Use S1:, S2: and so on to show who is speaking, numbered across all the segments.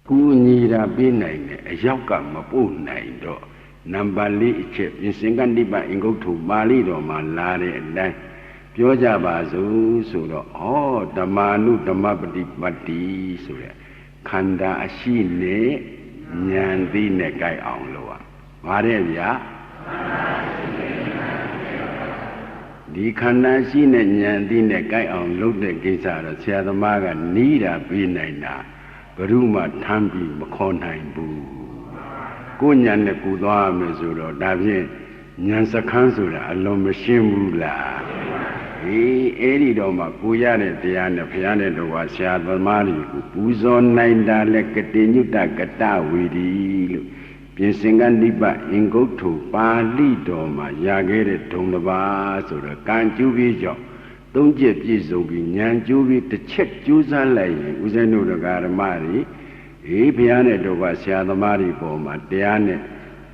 S1: ကူညီတာပေးနိုင်တယ်အရောက်ကမပို့နိုင်တော့နံပါတ်၄အချက်ပြင်စင်ကနိဗ္ဗာန်အင်္ဂုတ္ထုပါဠိတော်မှာလာတဲ့အတိုင်းပြောကြပါစို့ဆိုတော့ဓမ္မာနုဓမ္မပฏิပတ်တိဆိုတဲ့ခန္ဓာအရှိနဲ့ဉာဏ်သိနဲ့ကြိုက်အောင်လို့ပါတယ်ဗျာဒီခန္ဓာရှိနဲ့ဉာဏ်သိနဲ့ကြိုက်အောင်လုပ်တဲ့ကိစ္စတော့ဆရာသမားကနီးတာပြီးနိုင်တာဘယ်သူမှထမ်းပြီးမခေါ်နိုင်ဘူးကိုဉာဏ်နဲ့ကူသွားရမယ်ဆိုတော့ဒါဖြင့်ဉာဏ်စခန်းဆိုတာအလုံးမရှင်းဘူးလားအဲ့ဒီတော့မှကိုရတဲ့တရားနဲ့ဘုရားနဲ့တော်ကဆရာသမားတွေကိုပူဇော်နိုင်တာလဲကတိညုတကတဝီဒီလို့ပြင်စင်ကနိဗ္ဗာန်အင်္ဂုတ္ထုပါဠိတော်မှာရခဲ့တဲ့ဒုံတစ်ပါးဆိုတော့ကံကျူးပြီးကြောင့်သုံးချက်ပြည့်စုံပြီးဉာဏ်ကျူးပြီးတစ်ချက်ကျူးစားလိုက်ရင်ဦးဇင်းတို့ဓမ္မတွေဘုရားနဲ့တော်ကဆရာသမားတွေပေါ်မှာတရားနဲ့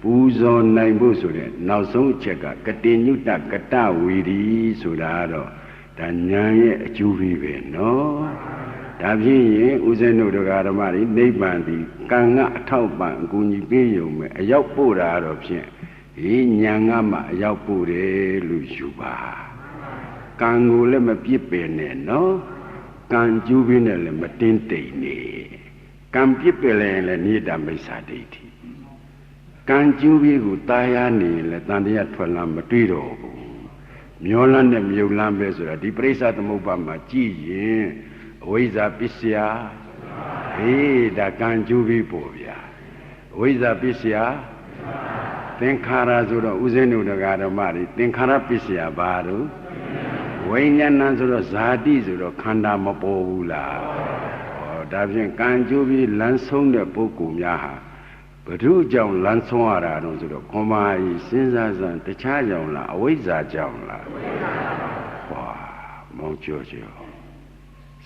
S1: ပူဇော်နိုင်ဖို့ဆိုတဲ့နောက်ဆုံးအချက်ကကတိညုတကတဝီဒီဆိုတာတော့ဒါဉာဏ်ရဲ့အကျိုးပြီးပဲနော်ဒါဖြစ်ရင်ဦးဇင်းတို့ဓမ္မတွေနိဗ္ဗာန်ဒီကံကအထောက်ပံ့အကူအညီပေးရုံပဲအရောက်ပို့တာတော့ဖြင့်ဉာဏ်ကမှအရောက်ပို့တယ်လို့ယူပါကံကိုလည်းမပြစ်ပယ်နဲ့နော်ကံကျူးပြီးနဲ့လည်းမတင်းတိမ်နေကံပြစ်ပယ်လည်းနိဒာမိစ္ဆာဒိဋ္ဌိကံကျူးပြီးကိုတာယာနေလည်းတန်တရားထွက်လာမတွေ့တော့ဘူးမျောလန်းနဲ့မြုပ်လန်းပဲဆိုတာဒီပရိစ္ဆသမုပ္ပါမှာကြည့်ရင်အဝိဇ္ဇာပစ္စယဒါကံကျူးပြီးပေါ့ဗျာအဝိဇ္ဇာပစ္စယသင်္ခါရဆိုတော့ဥစဉ်တို့ဓမ္မတွေသင်္ခါရပစ္စယဘာတို့ဝိညာဏဆိုတော့ဇာတိဆိုတော့ခန္ဓာမပေါ်ဘူးလားဒါဖြင့်ကံကျိုးပြီးလမ်းဆုံးတဲ့ပုဂ္ဂိုလ်များဟာဘု து ကြောင့်လမ်းဆုံးရတာတော့ဆိုတော့ခွန်မာကြီးစဉ်းစားစမ်းတခြားကြောင့်လားအဝိဇ္ဇာကြောင့်လားမောင်ကျော်ကျော်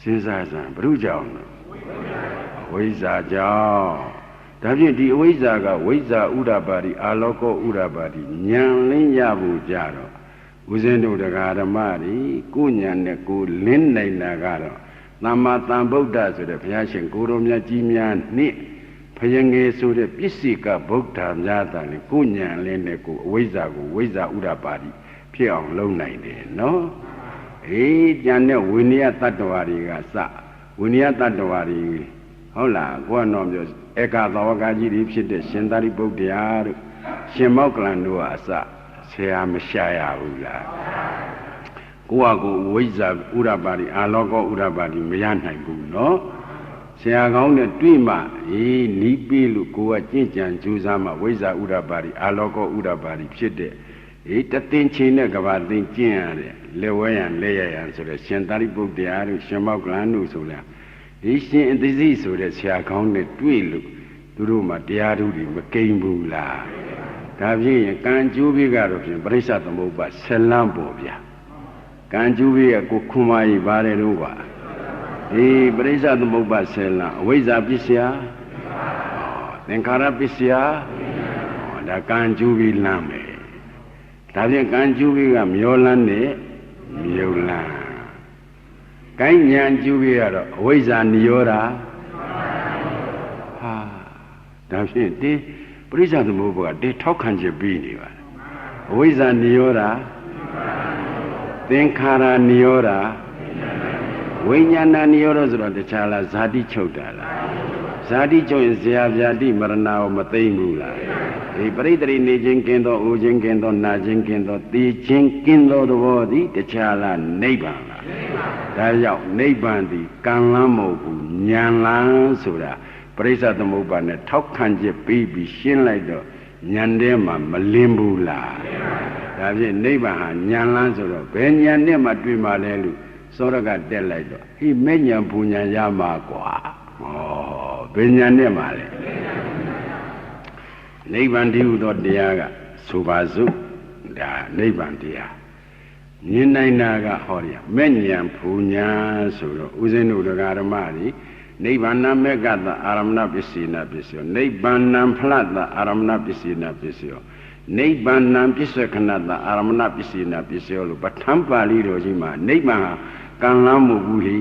S1: စဉ်းစားစမ်းဘု து ကြောင့်အဝိဇ္ဇာကြောင့်ဒါဖြင့်ဒီအဝိဇ္ဇာကဝိဇ္ဇာဥဒ္ဓပါတိအာလောကောဥဒ္ဓပါတိဉာဏ်လင်းရဖို့ကြတော့ဦးဇင်းတို့တရားဓမ္မတွေကိုဉာဏ်နဲ့ကိုလင်းနိုင်တာကတော့သမ္မာသမ္ဗုဒ္ဓဆိုတဲ့ဘုရားရှင်ကိုတော်မြတ်ကြီးများနှင့်ဘယငယ်ဆိုတဲ့ပစ္စိကဗုဒ္ဓများတာလေကိုဉာဏ်လင်းနဲ့ကိုအဝိဇ္ဇာကိုဝိဇ္ဇာဥဒ္ဓပါတိဖြစ်အောင်လုပ်နိုင်တယ်နော်ကြံတဲ့ဝိနည်းတတ္တဝါတွေကစဝိနည်းတတ္တဝါတွေဟုတ်လားကိုယ်တော်ပြောဧကသဝကကြီးတွေဖြစ်တဲ့ရှင်သာရိပုတ္တရာတို့ရှင်မောက္ကလန်တို့ကအစဆရာမရှာရဘူးလားကိုယ့်ဟာကိုယ်ဝိဇ္ဇာဥဒ္ဓပါတိအာလောကောဥဒ္ဓပါတိမရနိုင်ဘူးနော်ဆရာကောင်းနဲ့တွေ့မှနီးပြီးလို့ကိုယ်ကကြင်ကြံကြိုးစားမှဝိဇ္ဇာဥဒ္ဓပါတိအာလောကောဥဒ္ဓပါတိဖြစ်တဲ့တသင်္ချင်းနဲ့ကဘာသင်ကျင့်ရတယ်လက်ဝဲရန်လက်ရရန်ဆိုတဲ့ရှင်သာရိပုတ္တရာတို့ရှင်မောက္ကလန်တို့ဆိုလားဒီရှင်အသီးဆိုတဲ့ဆရာကောင်းနဲ့တွေ့လို့သူတို့မှတရားဓုတွေမကိန်းဘူးလားဒါဖြင့်ကံကျိုးပြီးကတော့ဖြင့်ပရိစ္ဆသမုပ္ပါဆက်လန်းပေါ်ဗျာကံကျိုးပြီးကကိုခွန်မာကြီးပါတယ်တော့ကွာပရိစ္ဆသမုပ္ပါဆက်လန်းအဝိဇ္ဇာပစ္စယသင်္ခါရပစ္စယဒါကံကျိုးပြီးလမ်းမယ်ဒါဖြင့်ကံကျိုးပြီးကမျောလန်းနဲ့မြုပ်လန်းကိုင်းဉာဏ်ကျူးပြီးကတော့အဝိဇ္ဇာနိရောဓဒါဖြင့်ဒီပရိစ္ဆသမုပ္ပါကထောက်ခံချက်ပြီးနေပါအဝိဇ္ဇာနိရောဓသင်္ခါရနိရောဓဝိညာဏနိရောဓဆိုတော့တခြားလားဇာတိချုပ်တာလားဇာတိချုပ်ရင်ဇေယဗျာတိမရဏကိုမသိမ့်ဘူးလားဒီပရိတ္တိနေခြင်းကင်းသောအိုခြင်းကင်းသောနာခြင်းကင်းသောသိခြင်းကင်းသောသဘောသည်တခြားလားနိဗ္ဗာန်လားဒါကြောင့်နိဗ္ဗာန်သည်ကံလမ်းမဟုတ်ဘူးဉာဏ်လမ်းဆိုတာပရိစ္ဆသမုပ္ပါနဲ့ထောက်ခံချက်ပြီးရှင်းလိုက်တော့ဉာဏ်ထဲမှာမလင်းဘူးလားဒါဖြင့်နိဗ္ဗာန်ဟာဉာဏ်လမ်းဆိုတော့ဘယ်ဉာဏ်နဲ့မှတွေ့မှလဲလို့သောရကတက်လိုက်တော့ဟိမဲ့ဉာဏ်ပူဉာဏ်ရမှာကွာဘယ်ဉာဏ်နဲ့မှလဲနိဗ္ဗာန်တည်းဟူသောတရားကဆိုပါစို့ဒါနိဗ္ဗာန်တရားမြင်နိုင်တာကဟောရမဲ့ဉာဏ်ပူဉာဏ်ဆိုတော့ဥစဉ်တို့ဓမ္မတွေနိဗ္ဗာန်မေကတအာရမဏပစ္စေနပစ္စယောနိဗ္ဗာန်ဖလတအာရမဏပစ္စေနပစ္စယောနိဗ္ဗာန်ပစ္စခဏတအာရမဏပစ္စေနပစ္စယောလို့ပဋ္ဌာန်းပါဠိတော်ကြီးမှာနိဗ္ဗာန်ကံလမ်းမဟုတ်ဘူးလေ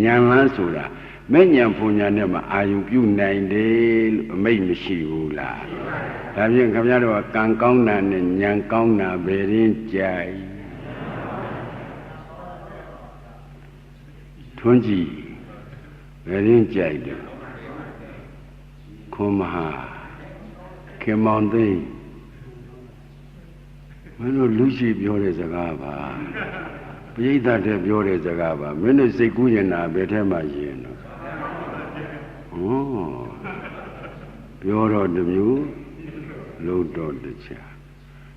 S1: ဉာဏ်လမ်းဆိုတာ မဲ့ညာဖုန်ညာနဲ့မှအာယုပြုနိုင်တယ်လို့အမိတ်မရှိဘူးလားဒါဖြင့်ခင်ဗျားတို့ကကံကောင်းတာနဲ့ဉာဏ်ကောင်းတာဘယ်ရင်းကြိုက်ထွန်းကြည့်ဘယ်ရင်းကြိုက်တယ်ခွန်မဟာခင်မောင်သိမင်းတို့လူရှိပြောတဲ့စကားပါပရိသတ်တဲ့ပြောတဲ့စကားပါမင်းတို့စိတ်ကူးရင်တာဘယ်ထဲမှာရင်တော့ပြောတော့တစ်မျိုးလို့တော့တခြား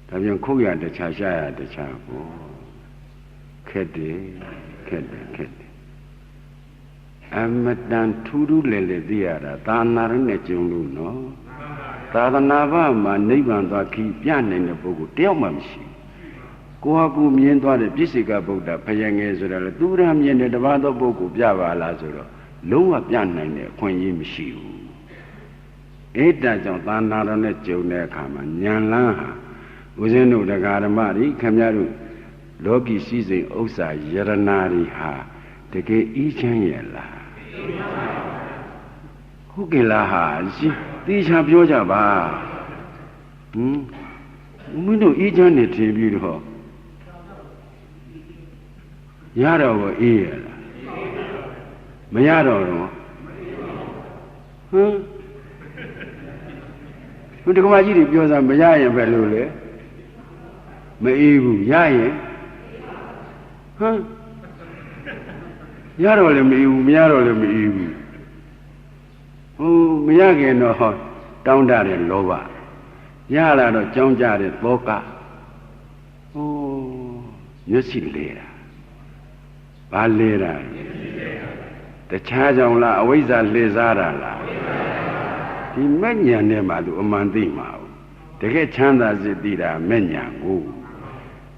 S1: ဒါပြန်ခုတ်ရတခြားရှာရတခြားပေါ့ခက်တယ်အမတန်ထူးထူးလေလေသိရတာသာနာရနဲ့ကျုံလို့နော်သာသနာ့ဘာမှာနိဗ္ဗာန်သွားခီးပြနိုင်တဲ့ပုဂ္ဂိုလ်တယောက်မှမရှိကိုဟာကိုမြင်သွားတဲ့ပြစ္ဆေကဗုဒ္ဓဖယငယ်ဆိုတော့လေသူရမြင်တဲ့တပါးသောပုဂ္ဂိုလ်ပြပါလားဆိုတော့လုံးဝပြနိုင်တဲ့အခွင့်အရေးမရှိဘူးအဲ့ဒါကြောင့်သာနာရနဲ့ကျုံတဲ့အခါမှာဉာဏ်လန်းဟာဦးဇင်းတို့တရားဓမ္မတွေခင်ဗျားတို့လောကီစည်းစိမ်ဥစ္စာယရနာတွေဟာတကယ်ဤချမ်းရဲ့လားဟုတ်ကဲ့လားဟာသိချာပြောကြပါမင်းတို့ဤချမ်းနေထင်ပြီးတော့ရတော့ကိုအေးရလားမရတော့တော့ဘုဒ္ဓကမကြီးတွေပြောစားမရရင်ပဲလို့လေမအေးဘူးရရင်ရတော့လည်းမအေးဘူးမရတော့လည်းမအေးဘူးမရခင်တော့တောင်းတတဲ့လောဘရလာတော့ကြောင်းကြတဲ့သောကမျက်စိလဲတာဘာလဲတာတခြားကြောင့်လားအဝိဇ္ဇာလှည့်စားတာလားဒီမဲ့ညာနဲ့မှသူအမှန်သိမှာတကယ်ချမ်းသာစေတည်တာမဲ့ညာကို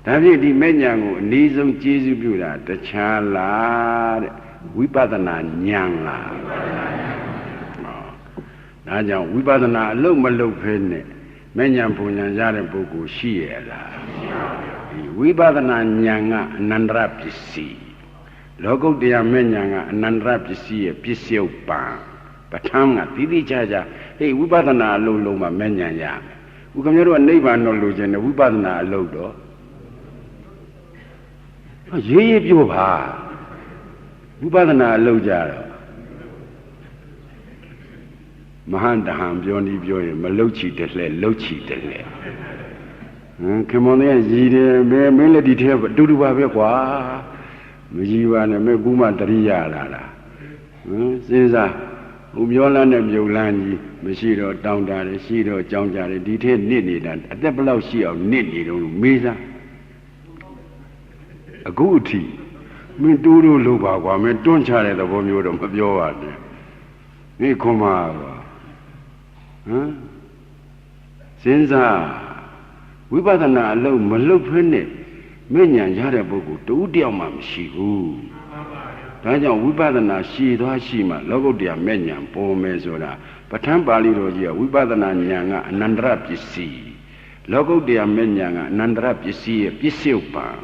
S1: ဒါဖြင့်ဒီမဲ့ညာကိုအနည်းဆုံးကျေးဇူးပြုတာတခြားလားတဲ့ဝိပဿနာဉာဏ်လားဒါကြောင့်ဝိပဿနာအလုံးမလုံးဖဲနဲ့မဲ့ညာဘုံညာရတဲ့ပုဂ္ဂိုလ်ရှိရလားဒီဝိပဿနာဉာဏ်ကအနန္တရပစ္စည်းလောကုတ္တရာမဲ့ညာကအနန္တရပစ္စည်းရဲ့ပစ္စုပန်ပဋ္ဌာန်းကတိတိကျကျဟေးဝိပဿနာအလုံးလုံးမှမဲ့ညာရမယ်ဦးခင်ဗျားတို့ကနိဗ္ဗာန်တော့လိုချင်တယ်ဝိပဿနာအလုံးတော့ရေးရေးပြောပါဝိပဿနာအလုံးကြတော့မဟန္တဟံပြောနေပြောရင်မလုတ်ချီတယ်လှဲလုတ်ချီတယ်လှဲခင်မောင်လေးရည်တယ်မင်းလည်းဒီထဲအတူတူပါပဲကွာမကြီးပါနဲ့မင်းကူးမှတရိယာလာတာစဉ်းစားဟိုပြောလန်းနဲ့မြုပ်လန်းကြီးမရှိတော့တောင်းတာတယ်ရှိတော့ကြောင်းကြတယ်ဒီထဲနစ်နေတာအသက်ဘယ်လောက်ရှိအောင်နစ်နေတော့မေးစားအခုအထိမင်းတိုးတိုးလို့ပါကွာမင်းတွန်းချတဲ့သဘောမျိုးတော့မပြောပါနဲ့ဒီခွန်မာပါစဉ်းစားဝိပဿနာအလုံးမလုပ်ဖ ೇನೆ မဲ့ညာရတဲ့ပုဂ္ဂိုလ်တူတယောက်မှမရှိဘူးဒါကြောင့်ဝိပဿနာရှည်သွားရှိမှလောကုတ္တရာမဲ့ညာပေါ်မယ်ဆိုတာပဋ္ဌာန်းပါဠိတော်ကြီးကဝိပဿနာဉာဏ်ကအနန္တရပစ္စည်းလောကုတ္တရာမဲ့ညာကအနန္တရပစ္စည်းရဲ့ပစ္စုပန်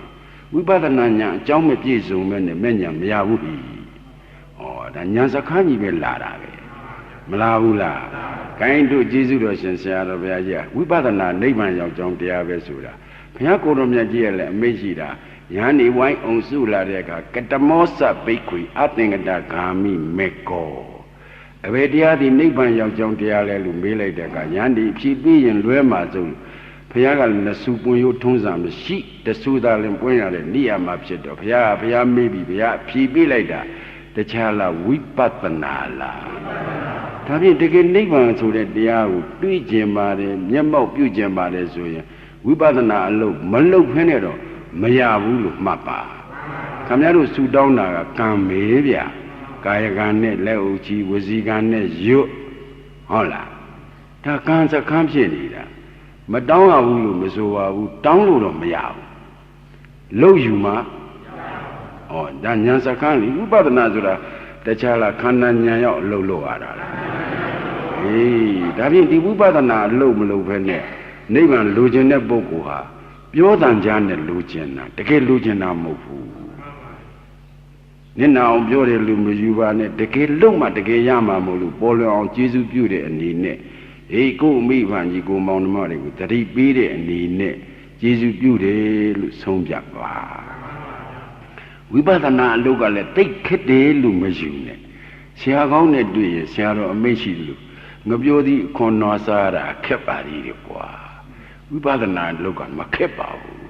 S1: ဝိပဿနာဉာဏ်အကြောင်းမပြည့်စုံမဲ့နဲ့မဲ့ညာမရဘူးဟေ့ဒါဉာဏ်စခန်းကြီးပဲလာတာပဲမလားဘူးလားကိုင်းတို့ကျေးဇူးတော်ရှင်ဆရာတော်ဘုရားကြီးဝိပဿနာနိဗ္ဗာန်ရောက်ကြောင်းတရားပဲဆိုတာဘုရားကိုယ်တော်မြတ်ကြီးရဲ့လည်းအမိန့်ရှိတာယန္တိဝိုင်းအောင်စုလာတဲ့အခါကတမောစဘိက္ခွေအသင်္ကတဂာမိမေကောအဘယ်တရားဒီနိဗ္ဗာန်ရောက်ကြောင်းတရားလဲလို့မေးလိုက်တဲ့အခါယန္တိဖြည့်ပြီးရင်လွဲမှာဆုံးဘုရားကလည်းလက်ဆူပွင့်ရိုးထုံးစံမရှိတဆူသာလည်းပွင့်ရတဲ့နိယာမဖြစ်တော့ဘုရားမေးပြီးဘုရားဖြည့်ပြီးလိုက်တာတခြားလားဝိပဿနာလားဒါဖြင့်တကယ်နိဗ္ဗာန်ဆိုတဲ့တရားကိုတွေ့ကျင်ပါတယ်မျက်မှောက်ပြုကျင်ပါတယ်ဆိုရင်ဝိပဿနာအလုပ်မလုပ်ဖ ೇನೆ တော့မရဘူးလို့မှတ်ပါခင်ဗျားတို့ဆူတောင်းတာကကံမေးဗျကာယကံနဲ့လက်အုပ်ကြီးဝစီကံနဲ့ရွတ်ဟုတ်လားဒါကံစခန်းဖြစ်နေတာမတောင်းရဘူးလို့မဆိုပါဘူးတောင်းလို့တော့မရဘူးလုပ်ယူမှဒါဉာဏ်စခန်းလေဝိပဿနာဆိုတာတခြားလားခန္ဓာဉာဏ်ရောက်အလုပ်လုပ်ရတာလားဒါဖြင့်ဒီဝိပဿနာအလုပ်မလုပ်ဖ ೇನೆ နိဗ္ဗာန်လိုချင်တဲ့ပုဂ္ဂိုလ်ဟာပြောတန်ကြားနဲ့လိုချင်တာတကယ်လိုချင်တာမဟုတ်ဘူး နင့်နာအောင်ပြောတယ်လူမယူပါနဲ့တကယ်လုံးမှတကယ်ရမှာမဟုတ်လို့ပေါ်လွင်အောင်ကျေးဇူးပြုတဲ့အနေနဲ့ဟေးကိုမိဘကြီးကိုမောင်နှမတွေကိုတတိပေးတဲ့အနေနဲ့ကျေးဇူးပြုတယ်လို့ဆုံးဖြတ်ပါဝိပဿနာအလုပ်ကလည်းတိတ်ခက်တယ်လို့မယူနဲ့ဆရာကောင်းနဲ့တွေ့ရင်ဆရာတော်အမိတ်ရှိလို့ငပြောသည်အခွန်တော်စားတာခက်ပါသေးတယ်ကွာဝိပဿနာအလုပ်ကမခက်ပါဘူး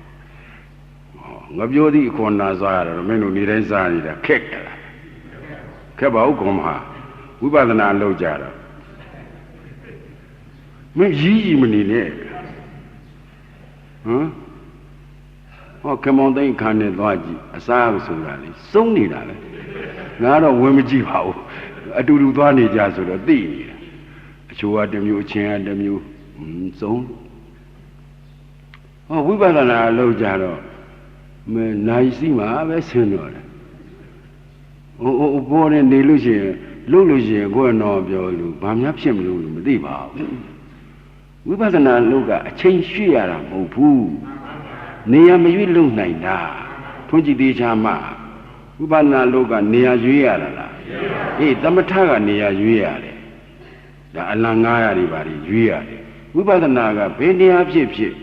S1: ငပြောသည်အခွန်တော်စားရတော့မင်းတို့နေတိုင်းစားနေတာခက်ကြလားခက်ပါဘူးကွန်မဝိပဿနာအလုပ်ကြတော့မင်းကြီးမနေနဲ့ဟမ်ဟောကမောင်သိန်းခန်းနဲ့သွားကြည့်အစားဆိုတာလေစုံနေတာလေငါတော့ဝင်မကြည့်ပါဘူးအတူတူသွားနေကြဆိုတော့သိနေတာအချို့ကတစ်မျိုးအချင်းကတစ်မျိုးစုံဟောဝိပဿနာလောက်ကြတော့မနိုင်စီမှာပဲဆင်းတော့တယ်ဟိုဘောနဲ့နေလို့ရှိရင်လှုပ်လို့ရှိရင်ကိုယ်တော့ပြောလို့ဘာများဖြစ်မလို့မသိပါဘူးဝိပဿနာလောက်ကအချိန်ရွှေ့ရတာမဟုတ်ဘူးနေရာမရွေးလုံနိုင်တာထွန်းကြည့်သေးချာမှဝိပဿနာလောကနေရာရွေးရတာလားအေးသမထကနေရာရွေးရတယ်ဒါအလံ900တွေပါရွေးရတယ်ဝိပဿနာကဘယ်နေရာဖြစ်ဖြစ်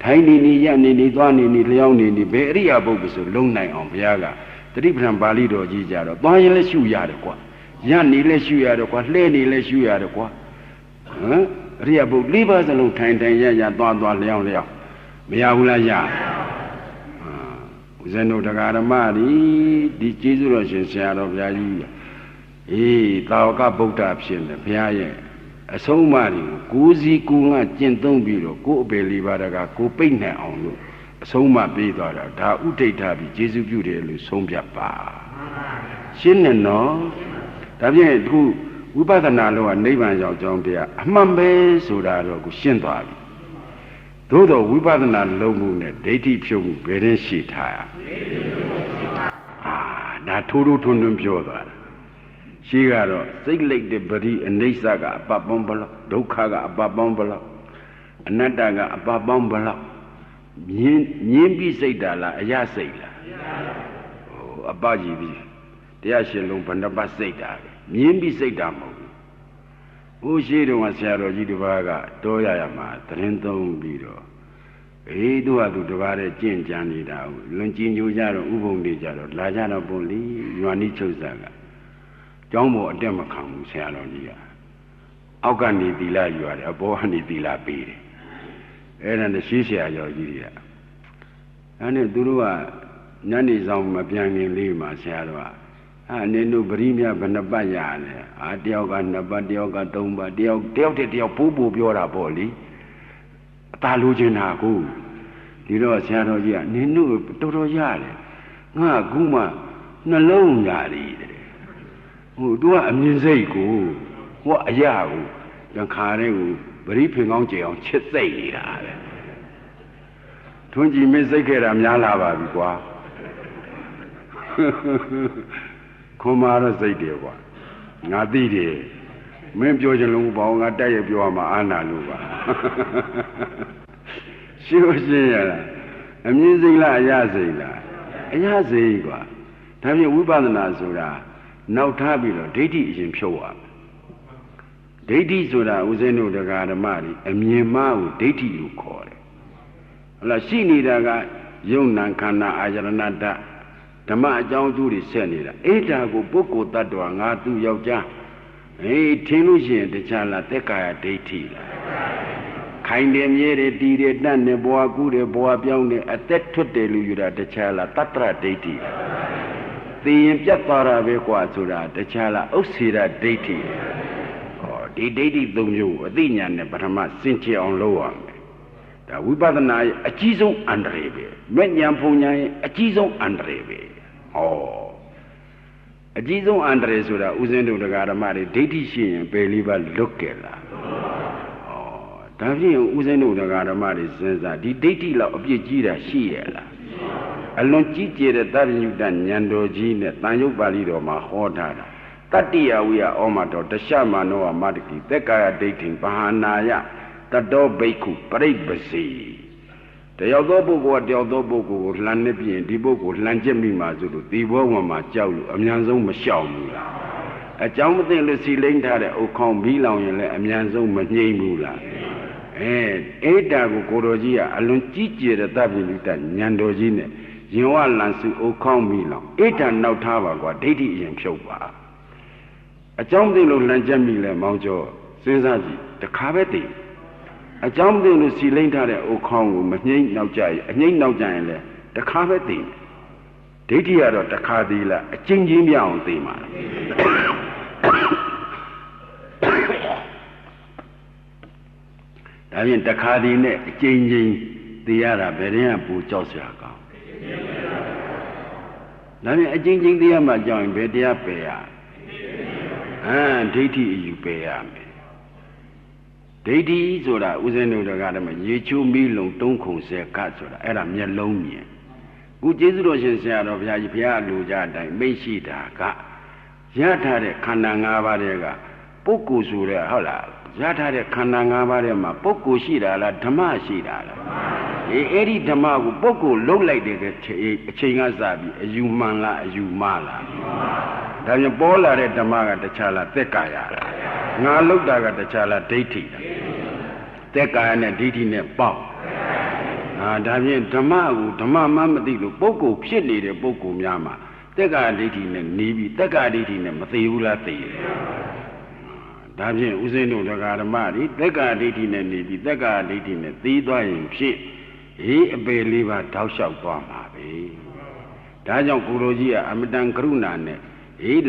S1: ထိုင်နေနေရနေနေသွားနေနေလျောင်းနေနေဘယ်အရိယာပုဂ္ဂိုလ်ဆိုလုံနိုင်အောင်ဘုရားကတတိပဌံပါဠိတော်ကြီးကြတော့သွားရင်လည်းရှုရတယ်ကွာရနေလည်းရှုရတယ်ကွာလှဲနေလည်းရှုရတယ်ကွာဟမ်အရိယာပုဂ္ဂိုလ်၄ပါးစလုံးထိုင်ထိုင်ရရသွားသွားလျောင်းလျောင်းမရဘူးလားရဦးဇင်းတို့တရားဓမ္မဒီကျေးဇူးတော်ရှင်ဆရာတော်ဘုရားကြီးအေးသာဝကဗုဒ္ဓဖြစ်နေဘုရားရဲ့အဆုံးအမတွေကိုယ်စီကိုယ်ငါကျင့်သုံးပြီးတော့ကိုယ်အပေလေးပါးတကကိုပိတ်နိုင်အောင်လို့အဆုံးအမပေးသွားတာဒါဥဒိဋ္ဌပြီးကျေးဇူးပြုတယ်လို့ဆုံးဖြတ်ပါရှင်းနေနော်ဒါဖြင့်အခုဝိပဿနာလုံးကနိဗ္ဗာန်ရောက်ကြောင်းတရားအမှန်ပဲဆိုတာတော့ကိုရှင်းသွားပြီသို့တော့ဝိပဿနာလုံးမှုနဲ့ဒိဋ္ဌိဖြုတ်မှုဘယ်ရင်ရှိထားရဒါထိုးထိုးထွန်းထွန်းပြောသွားတာရှိကတော့စိတ်လိုက်တဲ့ပရိအနိစ္စကအပပေါင်းဘလောက်ဒုက္ခကအပပေါင်းဘလောက်အနတ္တကအပပေါင်းဘလောက်မြင်းပြီးစိတ်တာလားအရစိတ်လားအပကြီးပြီးတရားရှင်လုံးဘဏ္ဍပတ်စိတ်တာမြင်းပြီးစိတ်တာမဟုတ်ဘူးရှိတုန်းကဆရာတော်ကြီးတစ်ပါးကတောရရမှာသတင်းသုံးပြီးတော့အေးသူကသူတစ်ပါးတဲ့ကြင့်ကြံနေတာလွန်ကျင်ညိုကြတော့ဥပုံတွေကြတော့လာကြတော့ပုံလီရွာနီးချုပ်စားကကျောင်းပေါ်အတက်မခံဘူးဆရာတော်ကြီးကအောက်ကနေသီလယူရတယ်အပေါ်ကနေသီလပေးတယ်အဲ့ဒါနဲ့ရှေးဆရာတော်ကြီးတွေကအဲ့နဲ့သူတို့ကညနေဆောင်မပြန်ခင်လေးမှာဆရာတော်ကနင်တို့ပရိမြဘယ်နှပတ်ရလဲတယောက်က2ပတ်တယောက်က3ပတ်တယောက်တယောက်ပိုးပြောတာပေါ့လေအသာလိုချင်တာကိုဒီတော့ဆရာတော်ကြီးကနင်တို့တော်တော်ရတယ်ငါအခုမှနှလုံးရတယ်ဟိုသူကအမြင်စိတ်ကိုဟောအရာကိုတခါတည်းကိုပရိဖင်ကောင်းကြအောင်ချစ်သိမ့်နေတာပဲထွန်းကြည်မင်းစိတ်ခဲ့တာများလာပါပြီကွာခွန်မာတော့စိတ်တယ်ကွာငါသိတယ်မင်းပြောချင်လို့ဘောင်းငါတက်ရပြောရမှာအာနာလို့ပါရှင်းရှင်းရလားအမြင်စိတ်လားအရာစိတ်လားအရာစိတ်ကွာဒါဖြင့်ဝိပဿနာဆိုတာနောက်ထားပြီးတော့ဒိဋ္ဌိအရင်ဖြုတ်ရဒိဋ္ဌိဆိုတာဦးဇင်းတို့တရားဓမ္မတွေအမြင်မှကိုဒိဋ္ဌိလို့ခေါ်တယ်ဟုတ်လားရှိနေတာကယုံနာခန္ဓာအာယရဏတ္တဓမ္မအကြောင်းအကျိုးတွေဆက်နေတာအဲ့ဒါကိုပုဂ္ဂိုလ်တ attva ငါသူယောက်ျားထင်လို့ရှိရင်တခြားလားသက်ကာယဒိဋ္ဌိလားခိုင်တယ်မြဲတယ်တည်တယ်တတ်တယ်ဘဝကူးတယ်ဘဝပြောင်းတယ်အသက်ထွက်တယ်လို့ယူတာတခြားလားတတ္တရဒိဋ္ဌိသိရင်ပြတ်သွားတာပဲကွာဆိုတာတခြားလားဥစ္စေရဒိဋ္ဌိဒီဒိဋ္ဌိ၃မျိုးအသိဉာဏ်နဲ့ပထမစင်ကြယ်အောင်လုပ်ရမယ်ဒါဝိပဿနာရဲ့အကြီးဆုံးအန္တရာယ်ပဲမဲ့ဉာဏ်ဖုံဉာဏ်ရဲ့အကြီးဆုံးအန္တရာယ်ပဲအကြီးဆုံးအန္တရာယ်ဆိုတာဥစဉ်တို့တရားဓမ္မတွေဒိဋ္ဌိရှိရင်ပယ်လေးပါလွတ်ကြလားဒါဖြင့်ဥစဉ်တို့တရားဓမ္မတွေစဉ်းစားဒီဒိဋ္ဌိလောက်အပြစ်ကြီးတာရှိရလားအလွန်ကြီးကျယ်တဲ့သဗ္ဗညုတဉာဏ်တော်ကြီးနဲ့တန်ရုပ်ပါဠိတော်မှာဟောထားတာတတ္တိယဝိယဩမတော်တရှမနောမတ္တိသက်ကာယဒိဋ္ဌိဘာဟာနာယတတောဘိက္ခုပရိပ္ပစီ တယောက်သောပုဂ္ဂိုလ်ကတယောက်သောပုဂ္ဂိုလ်ကိုလှမ်းနေပြင်ဒီပုဂ္ဂိုလ်လှမ်းချက်မိမှဆိုလို့ဒီဘောဝမှာကြောက်လို့အများဆုံးမလျှောက်ဘူးလားအကြောင်းမသိလို့စီလိမ့်ထားတဲ့အုတ်ခေါင်းမီးလောင်ရင်လည်းအများဆုံးမငြိမ့်ဘူးလားအဲ့ဒါကိုကိုတော်ကြီးကအလွန်ကြီးကျယ်တဲ့သဗ္ဗညုတဉာဏ်တော်ကြီးနဲ့ရင်ဝလန်စုအုတ်ခေါင်းမီးလောင်အဲ့ဒါနောက်ထားပါကွာဒိဋ္ဌိအရင်ဖြုတ်ပါအကြောင်းသိလို့လှမ်းချက်မိလဲမောင်းကျော်စဉ်းစားကြည့်တခါပဲသိအကြောင်းသိလို့စီလိမ့်ထားတဲ့အုတ်ခေါင်းကိုမငြိမ့်နောက်ကြရင်အငြိမ့်နောက်ကြရင်လဲတခါပဲသိဒိဋ္ဌိကတော့တခါသေးလားအချင်းချင်းပြအောင်သိမှာဒါဖြင့်တခါတည်းနဲ့အချင်းချင်းသိရတာဘယ်ရင်ကပူကြောက်စရာကောင်းဒါဖြင့်အချင်းချင်းသိရမှကြောက်ရင်ဘယ်တရားပယ်ရဒိဋ္ဌိအယူပယ်ရမယ်ဒိဋ္ဌိဆိုတာဥစဉ်တို့ကတည်းကရေချိုးမီးလုံးတုံးခုံဆဲကတ်ဆိုတာအဲ့ဒါမျက်လုံးမြင်ခုကျေးဇူးတော်ရှင်ဆရာတော်ဘုရားကြီးဘုရားလူကြအတိုင်းမိတ်ရှိတာကရထားတဲ့ခန္ဓာ၅ပါးတွေကပုဂ္ဂိုလ်ဆိုတဲ့ဟုတ်လားရထားတဲ့ခန္ဓာ၅ပါးထဲမှာပုဂ္ဂိုလ်ရှိတာလားဓမ္မရှိတာလားအဲ့ဒီဓမ္မကိုပုဂ္ဂိုလ်လုံးလိုက်တဲ့အချိန်ကစပြီးအယူမှန်လားအယူမှားလားဒါပြန်ပေါ်လာတဲ့ဓမ္မကတခြားလားသက်ကာယလားငါလောက်တာကတခြားလားဒိဋ္ဌိလားသက်ကာယနဲ့ဒိဋ္ဌိနဲ့ပေါက်ဒါဖြင့်ဓမ္မကိုဓမ္မမှမသိလို့ပုဂ္ဂိုလ်ဖြစ်နေတဲ့ပုဂ္ဂိုလ်များမှာသက်ကာဒိဋ္ဌိနဲ့နေပြီးသက်ကာဒိဋ္ဌိနဲ့မသိဘူးလားသိတယ်ဒါဖြင့်ဥစဉ်တို့ဓမ္မတွေသက်ကာဒိဋ္ဌိနဲ့နေပြီးသက်ကာဒိဋ္ဌိနဲ့သိသွားရင်ဖြင့်အပေလေးပါတောက်လျှောက်သွားမှာပဲဒါကြောင့်ကိုလိုကြီးကအမတန်ကရုဏာနဲ့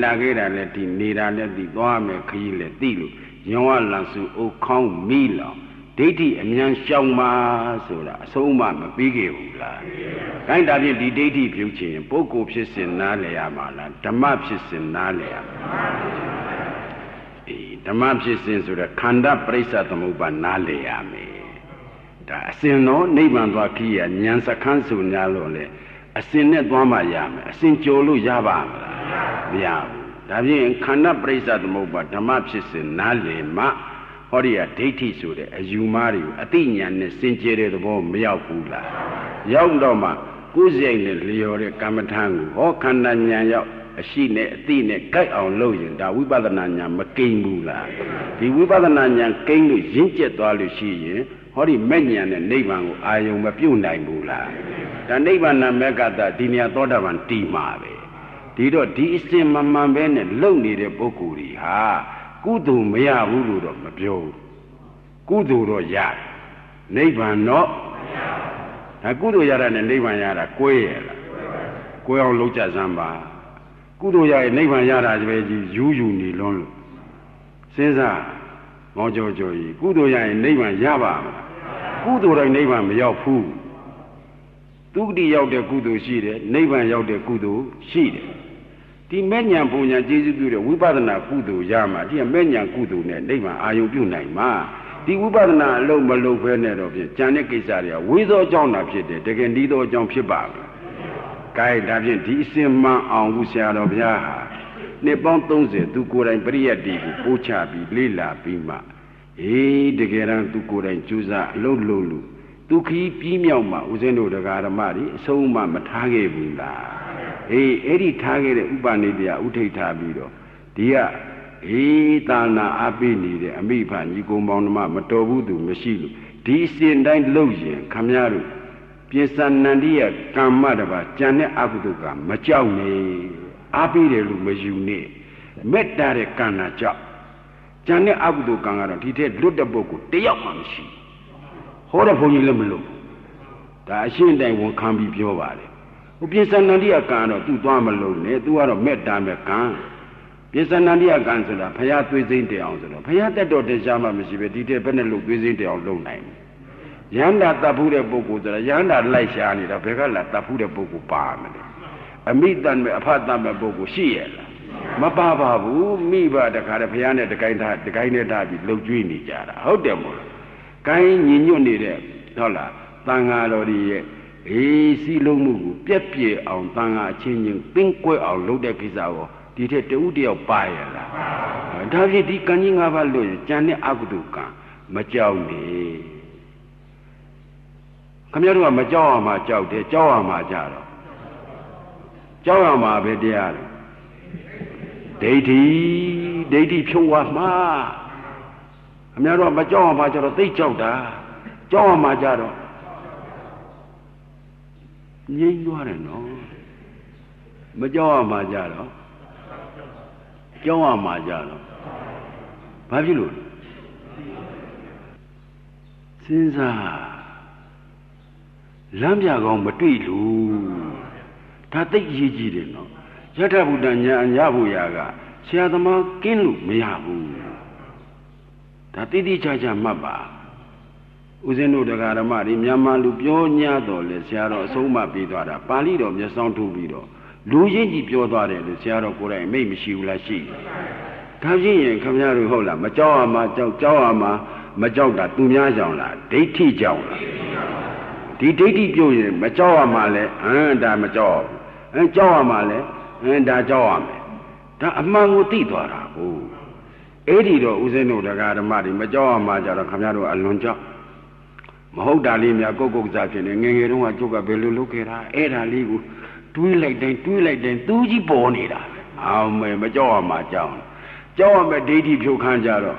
S1: လာခဲ့တာလည်းဒီနေတာလည်းဒီသွားမယ်ခရီးလည်းသိလို့ရင်ဝလန်စုအုတ်ခေါင်းမီးလောင်ဒိဋ္ဌိအမြန်ရှောင်ပါဆိုတာအဆုံးအမမပြီးခဲ့ဘူးလား။ဒါဒါဖြင့်ဒီဒိဋ္ဌိပြုတ်ခြင်းပုဂ္ဂိုလ်ဖြစ်စဉ်နားလည်ရမှာလားဓမ္မဖြစ်စဉ်နားလည်ရမှာဓမ္မဖြစ်စဉ်ဆိုတဲ့ခန္ဓာပရိစ္ဆသမုပ္ပါနားလည်ရမယ်။ဒါအစဉ်တော့နိဗ္ဗာန်သွားခီးရဉာဏ်စခန်းဆိုညာလို့လေအစဉ်နဲ့သွားမှရမယ်အစဉ်ကြော်လို့ရပါမလားမရဘူး။ဒါဖြင့်ခန္ဓာပရိစ္ဆသမုပ္ပါဓမ္မဖြစ်စဉ်နားလည်မှဟောဒီကဒိဋ္ဌိဆိုတဲ့အယူမားတွေကိုအသိဉာဏ်နဲ့စင်ကြယ်တဲ့သဘောမရောက်ဘူးလားရောက်တော့မှကိုယ်စိတ်နဲ့လျော်တဲ့ကမ္မထာကိုဟောခန္ဓာဉာဏ်ရောက်အရှိနဲ့အသိနဲ့ကြိုက်အောင်လုပ်ရင်ဒါဝိပဿနာဉာဏ်မကိန်းဘူးလားဒီဝိပဿနာဉာဏ်ကိန်းလို့ရင့်ကျက်သွားလို့ရှိရင်ဟောဒီမဲ့ဉာဏ်နဲ့နိဗ္ဗာန်ကိုအာယုံမပြုတ်နိုင်ဘူးလားဒါနိဗ္ဗာန်မေကတဒီနေရာသောတာပန်တည်မှာပဲဒီတော့ဒီအစဉ်မမှန်ပဲနဲ့လုံနေတဲ့ပုဂ္ဂိုလ်ကြီးဟာကုသိုလ်မရဘူးလို့တော့မပြောဘူးကုသိုလ်တော့ရတယ်နိဗ္ဗာန်တော့ဒါကုသိုလ်ရတာနဲ့နိဗ္ဗာန်ရတာကွဲရလားကွဲအောင်လုပ်ကြစမ်းပါကုသိုလ်ရရင်နိဗ္ဗာန်ရတာတပည့်ကြီးယူယူနေလွန်းလို့စဉ်းစားမောကြောကြောကြီးကုသိုလ်ရရင်နိဗ္ဗာန်ရပါမလားကုသိုလ်တိုင်းနိဗ္ဗာန်မရောက်ဘူးသုဂတိရောက်တဲ့ကုသိုလ်ရှိတယ်နိဗ္ဗာန်ရောက်တဲ့ကုသိုလ်ရှိတယ်ဒီမဲ့ညာပုံညာကျေးဇူးပြုတဲ့ဝိပဿနာကုသိုလ်ရမှာဒီမဲ့ညာကုသိုလ်နဲ့နိဗ္ဗာန်အာယုံပြုနိုင်မှာဒီဝိပဿနာအလုံးမလုံးဖဲနဲ့တော့ဖြင့်ဉာဏ်နဲ့ကိစ္စတွေကဝိသောအကြောင်းသာဖြစ်တယ်တကယ်ဒီသောအကြောင်းဖြစ်ပါ့မလား။ကဲဒါဖြင့်ဒီအစဉ်မှန်အောင်ဘုရားတော်ဘုရားဟာနှစ်ပေါင်း30သူကိုယ်တိုင်ပရိယတ်တီကိုပို့ချပြီးလေ့လာပြီးမှတကယ်တမ်းသူကိုယ်တိုင်ကြိုးစားအလုပ်လုပ်လို့သူခီးပြီးမြောက်မှဦးဇင်းတို့တရားဓမ္မတွေအဆုံးအမမထားခဲ့ဘူးလား။အဲ့ဒီထားခဲ့တဲ့ဥပနိဒေယဥထိတ်ထားပြီးတော့ဒီကသာနာအပိနေတဲ့အမိဖညီကိုမောင်နှမမတော်ဘူးသူမရှိလို့ဒီအစဉ်တိုင်းလှုပ်ရင်ခမည်းတော်ပြင်စနန္ဒီယကမ္မတပါကြံတဲ့အကုသိုလ်ကမကြောက်နေအပိတယ်လို့မယူနေမေတ္တာတဲ့ကံနာကြောက်ကြံတဲ့အကုသိုလ်ကံကတော့ဒီထက်လွတ်တဲ့ပုဂ္ဂိုလ်တယောက်မှမရှိဟောတဲ့ဘုန်းကြီးလည်းမလို့ဒါအရှင်းတိုင်းဝန်ခံပြီးပြောပါတယ်ဟိုပြင်စနန္ဒီယကံတော့သူ့သွားမလို့နဲ့သူကတော့မေတ္တာမဲ့ကံပြစ္ဆန္ဒိယကံဆိုတာဘုရားသွေးစိမ့်တယ်အောင်ဆိုတော့ဘုရားတက်တော်တရားမှမရှိပဲဒီတဲ့ဘယ်နဲ့လို့သွေးစိမ့်တယ်အောင်လုပ်နိုင်ရဟန္တာတတ်ဘူးတဲ့ပုဂ္ဂိုလ်ဆိုတာရဟန္တာလိုက်ရှားနေတာဘယ်ကလာတတ်ဘူးတဲ့ပုဂ္ဂိုလ်ပါမလဲအမိတန်မဲ့အဖတ်တတ်မဲ့ပုဂ္ဂိုလ်ရှိရဲ့လားမပါပါဘူးမိဘတခါတည်းဘုရားနဲ့တကိုင်းနဲ့ထားပြီးလှုပ်ကြွေးနေကြတာဟုတ်တယ်မို့လားကိုင်းညင်ညွတ်နေတဲ့ဟုတ်လားသံဃာတော်တွေရဲ့စီလုံးမှုကိုပြက်ပြဲအောင်သံဃာအချင်းချင်းပင်းကွဲအောင်လုပ်တဲ့ကိစ္စကိုဒီထက်တဦးတယောက်ပါရလားဒါဖြင့်ဒီကံကြီး၅ပါးလို့ကြံတဲ့အကုသိုလ်ကံမကြောက်နေခ ခမရတို့ကမကြောက်အောင်မှကြောက်တယ်ကြောက်အောင်မှကြတော့ကြောက်အောင်မှပဲတရားတယ်ဒိဋ္ဌိဖြုတ်သွားမှာခမရတို့ကမကြောက်အောင်မှကြတော့သိကြောက်တာကြောက်အောင်မှကြတော့ငြိမ့်သွားတယ်နော်မကြောက်အောင်မှကြတော့ကြောက်အောင်မှကြတော့ဘာဖြစ်လို့စဉ်းစားလမ်းပြကောင်းမတွေ့လို့ဒါသိအရေးကြီးတယ်နော်ယထဗုဒ္ဓညာရဖို့ရာကဆရာသမားကင်းလို့မရဘူးဒါတိတိကျကျမှတ်ပါဦးဇင်းတို့တရားဓမ္မတွေမြန်မာလူပြောညာတော်လဲဆရာတော်အဆုံးမပေးသွားတာပါဠိတော်မျက်စောင်းထုတ်ပြီးတော့လူချင်းကြီးပြောသွားတယ်လို့ဆရာတော်ကိုယ်တိုင်မိတ်မရှိဘူးလားရှိတယ်ဒါဖြစ်ရင်ခင်ဗျားတို့ဟုတ်လားမကြောက်အောင်မကြောက်အောင်မကြောက်တာသူများကြောင့်လားဒိဋ္ဌိကြောင့်လားဒီဒိဋ္ဌိပြုတ်ရင်မကြောက်ရမှာလဲဒါမကြောက်ဘူးကြောက်ရမှာလဲဒါကြောက်ရမယ်ဒါအမှန်ကိုသိသွားတာဟုတ်အဲ့ဒီတော့ဦးဇင်းတို့တရားဓမ္မတွေမကြောက်ရမှာကြတော့ခင်ဗျားတို့အလွန်ကြောက်မဟုတ်တာလေးများကုတ်ကုတ်စားဖြစ်နေငယ်ငယ်တုန်းကကျုပ်ကဘယ်လိုလုပ်ခဲ့တာအဲ့ဒါလေးကိုတွေးလိုက်တိုင်းသူကြီးပေါ်နေတာအောင်မယ်မကြောက်ရမှာကြောက်ရမယ်ဒိဋ္ဌိဖြုတ်ခန်းကြတော့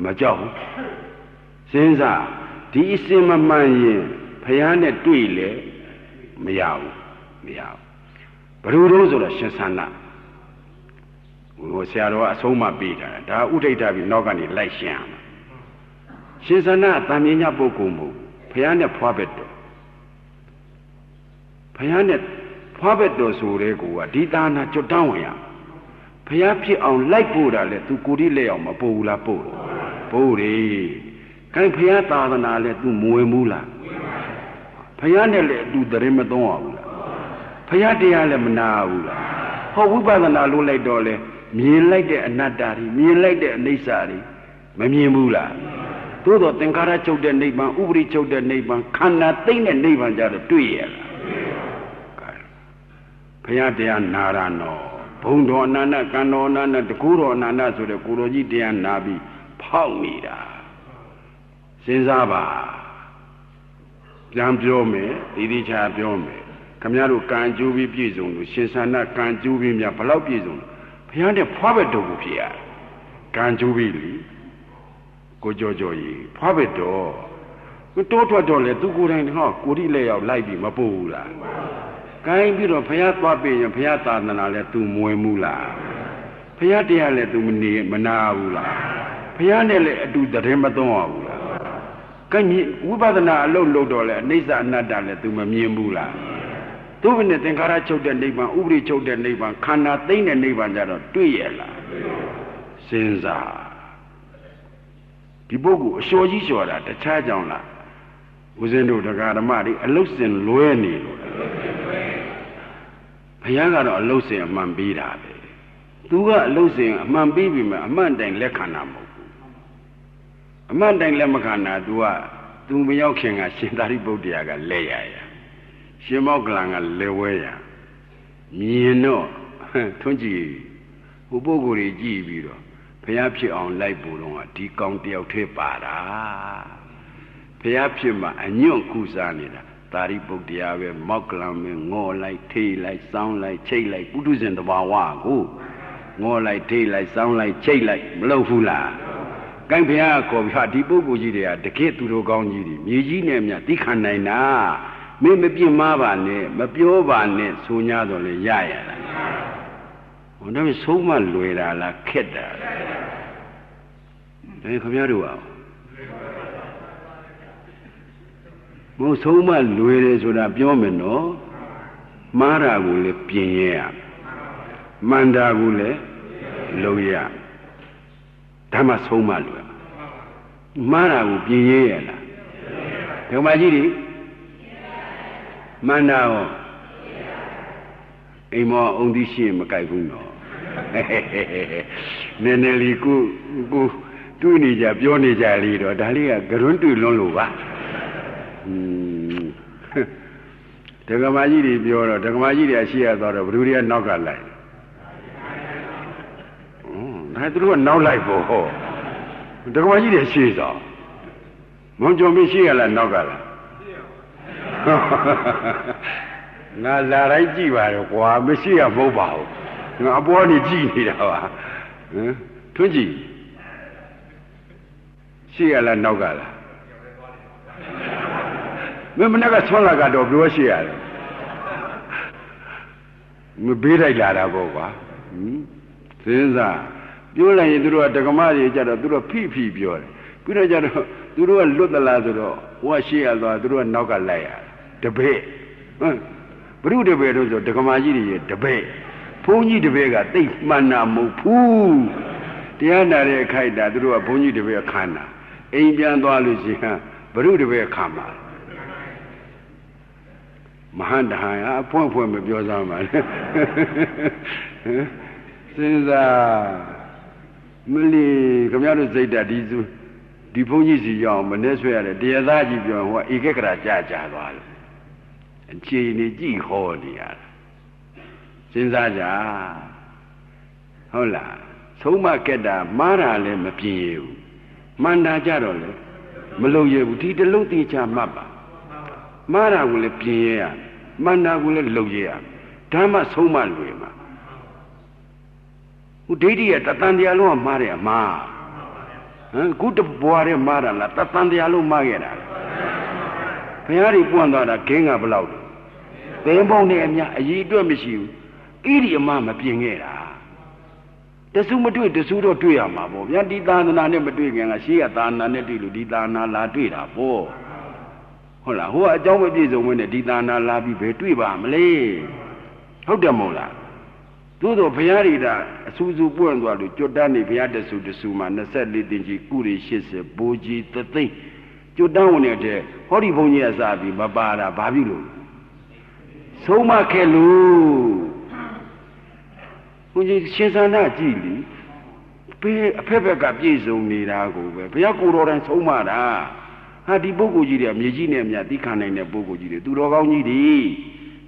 S1: မကြောက်ဘူးစဉ်းစားဒီအစင်မမှန်ရင်ဖယားနဲ့တွေ့လေမရဘူးဘယ်လိုတော့ဆိုတော့ရှင်သန္တာဟိုဆရာတော်ကအဆုံးမပေးတာဒါဥဒိဋ္ဌပြီးနောက်ကနေလိုက်ရှင်းအောင်ရှင်သန္တာတန်မြညာပုဂ္ဂိုလ်မဟုတ်ဖယားနဲ့ဖွားဘက်တော်ဖယားနဲ့ဖွားဘက်တော်ဆိုတဲ့ကိုကဒီသာနာကြွတန်းဝင်ရဖယားဖြစ်အောင်လိုက်ပို့တာလေသူကိုယ်ဒီလက်အောင်မပို့ဘူးလားပို့တယ်ခိုင်ဖယားသာသနာလဲသူမဝင်ဘူးလားဖယားနဲ့လည်းအတူတရင်မသုံးရဘူးလားဖယားတရားလည်းမနာဘူးလားဟောဝိပဿနာလို့လိုက်တော့လေမြင်လိုက်တဲ့အနတ္တတွေမြင်လိုက်တဲ့အနိစ္စတွေမမြင်ဘူးလားသို့တော့သင်္ခါရချုပ်တဲ့နိဗ္ဗာန်ဥပရိချုပ်တဲ့နိဗ္ဗာန်ခန္ဓာသိမ့်တဲ့နိဗ္ဗာန်ကြတော့တွေ့ရလားဖယားတရားနာရနော်ဘုံတော်အနန္တကံတော်အနန္တတကူတော်အနန္တဆိုတဲ့ကိုတော်ကြီးတရားနာပြီးဖောက်နေတာစဉ်းစားပါပြန်ပြောမယ်ဒီချာပြောမယ်ခမည်းတော်ကံကျိုးပြီးပြည့်စုံလို့ရှင်သန္တာကံကျိုးပြီးများဘလောက်ပြည့်စုံလို့ဘုရားတဲ့ဖွားဘက်တော်ကိုဖြစ်ရကံကျိုးပြီးလေကိုကြောကြီးဖွားဘက်တော်ကိုတိုးထွက်တော့လေသူကိုယ်တိုင်ဟောကိုဒီလက်ရောက်လိုက်ပြီးမပို့ဘူးလားကိုင်းပြီးတော့ဘုရားသွားပြင်ရင်ဘုရားသာသနာလဲသူမဝင်ဘူးလားဘုရားတရားလဲသူမနာဘူးလားဘုရားနဲ့လည်းအတူတည်းမသုံးရဘူးလားကဲဝိပဿနာအလုပ်လုပ်တော့လေအနိစ္စအနတ္တလည်းသူမမြင်ဘူးလားသူ့ဘယ်နဲ့သင်္ခါရချုပ်တဲ့နိဗ္ဗာန်ဥပရိချုပ်တဲ့နိဗ္ဗာန်ခန္ဓာသိမ့်တဲ့နိဗ္ဗာန်ကြတော့တွေ့ရလားစဉ်းစားဒီပုဂ္ဂိုလ်အလျှော်ကြီးလျှော်တာတခြားကြောင့်လားဦးဇင်းတို့တရားဓမ္မတွေအလုတ်စင်လွဲနေလို့ဘုရားကတော့အလုတ်စင်အမှန်ပေးတာပဲသူကအလုတ်စင်အမှန်ပေးပြီမဲ့အမှန်တိုင်လက်ခံတာမဟုတ်အမှန်တိုင်းလက်မခံတာ तू မရောက်ခင်ကရှင်သာရိပုတ္တရာကလဲရရှင်မောကလန်ကလဲဝဲရမြင်တော့ထွန်းကြည့်ဟိုပုဂ္ဂိုလ်ကြီးကြည့်ပြီးတော့ဘုရားဖြစ်အောင်လိုက်ပို့တော့ဒီကောင်တယောက်ထဲပါတာဘုရားဖြစ်မှအညွန့်ကုစားနေတာသာရိပုတ္တရာပဲမောကလန်ပဲငေါ်လိုက်ထိလိုက်စောင်းလိုက်ချိတ်လိုက်ပုထုဇဉ်တဘာဝကိုငေါ်လိုက်ထိလိုက်စောင်းလိုက်ချိတ်လိုက်မလုပ်ဘူးလားကိုင်းဘုရားခေါ်ပြီးဟာဒီပုဂ္ဂိုလ်ကြီးတွေကတကယ်သူတို့ကောင်းကြီးတွေမြေကြီးနဲ့မြတ်သိခံနိုင်တာမင်းမပြစ်မှားပါနဲ့မပြောပါနဲ့ဆို냐တော့လေရရလားဟိုတော့ဆုံးမလွယ်တာလားခက်တာလားဒါခင်ဗျားတို့အောင်မဟုတ်ဆုံးမလွယ်တယ်ဆိုတာပြောမယ်နော်မှားတာကိုလည်းပြင်ရရမှန်တာကိုလည်းလုပ်ရဓမ္မဆုံးမလွယ်မှားတာကိုပြင်ရရလားဓမ္မကြီးတွေမှန်တာရောအိမ်မောအုံသီးရှိရင်မကြိုက်ဘူးနော်နည်းနည်းလေးကိုတွေးနေကြပြောနေကြလေးတော့ဒါလေးကကရွန်းတွေ့လွန်းလို့ပါဒကမာကြီးတွေပြောတော့ဒကမာကြီးတွေရှိရတော့ဘယ်သူတွေကနောက်ကလိုက်ဒါသူတို့ကနောက်လိုက်ဖို့ဒကမာကြီးတွေရှိတော့မုံကြုံပြီးရှိရလားနောက်ကလား ငါလာတိုင်းကြည့်ပါတော့ကွာမရှိရမဟုတ်ပါဘူးငါအပေါ်နေကြည့်နေတာပါဟမ်ထွန်းကြည့်ရှိရလားနောက်ကလားမင်းကဆွမ်းလာကတော့ပြောရှိရတယ်မပေးလိုက်လာတာပေါ့ကွာစဉ်းစားပြောလိုက်ရင်သူတို့ကတက္ကမကြီးကြတော့သူတို့ဖိပြောတယ်ပြီးတော့ကြတော့သူတို့ကလွတ်သလားဆိုတော့ဟိုကရှိရသွားသူတို့ကနောက်ကလိုက်ရတပည့်ဟမ်ဘုရုတပည့်တို့ဆိုတက္ကမကြီးတွေတပည့်ဘုန်းကြီးတပည့်ကသိမှန်တာမဟုတ်ဘူးတရားနာတဲ့အခိုက်တာသူတို့ကဘုန်းကြီးတပည့်ခန္ဓာအိမ်ပြန်သွားလို့ရှိရင်ဘုရုတပည့်ခါမှာမဟာတဟံအဖွင့်ဖွင့်မပြောစမ်းပါနဲ့စဉ်းစားမလီခင်ဗျားတို့စိတ်ဓာတ်ဒီဘုန်းကြီးစီရောက်မနှဲဆွဲရတယ်တရားသားကြီးပြောဟိုဧကဂရကြာသွားလို့အခြေအနေကြည့်ဟောနေရတာစဉ်းစားကြဟုတ်လားသုံးမကက်တာမှားတာလည်းမပြင်းရဘူးမှန်တာကြတော့လေမလုံရဘူးဒီတလုံးသေးချာမှတ်ပါမှားတာကိုလည်းပြင်းရရမှန်တာကိုလည်းလုံရရဓမ္မဆုံးမလွယ်မှာဟိုဒိဋ္ဌိကတတန်တရားလုံးကမှားတယ်အမှားဟမ်ခုတဘွားတဲ့မှားတာလားတတန်တရားလုံးမှားခဲ့တာလားဘုရားကြီးပွန့်သွားတာခင်းကဘလောက်သင်ပေါင်းနဲ့အများအည်အတွက်မရှိဘူးဣရိအမမပြင်ခဲ့တာတဆူမတွေ့တဆူတော့တွေ့ရမှာပေါ့ဗျာဒီသာသနာနဲ့မတွေ့ခင်ကရှေးကသာသနာနဲ့တွေ့လို့ဒီသာသနာလာတွေ့တာပေါ့ဟုတ်လားဟိုကအကြောင်းမပြည့်စုံဝင်နဲ့ဒီသာသနာလာပြီးဘယ်တွေ့ပါမလဲဟုတ်တယ်မဟုတ်လားသို့တော့ဘုရားရိတာအဆူဆူပွင့်သွားလို့ကျွတ်တန်းနေဘုရားတဆူမှာ24တင်ကြီးကုရီ80ဘိုးကြီးသသိန်းကျွတ်တန်းဝင်တဲ့ဟောဒီဘုန်းကြီးကစပြီးမပါတာဘာဖြစ်လို့ဆုံးမခဲ့လို့ဘုန်းကြီးရှင်သာနာကြည့်လीဘေးအဖက်ဖက်ကပြည့်စုံနေတာကိုပဲဘုရားကိုယ်တော်တိုင်ဆုံးမတာဟာဒီပုဂ္ဂိုလ်ကြီးတွေကမြေကြီးနဲ့မြတ်သိခံနိုင်တဲ့ပုဂ္ဂိုလ်ကြီးတွေသူတော်ကောင်းကြီးတွေ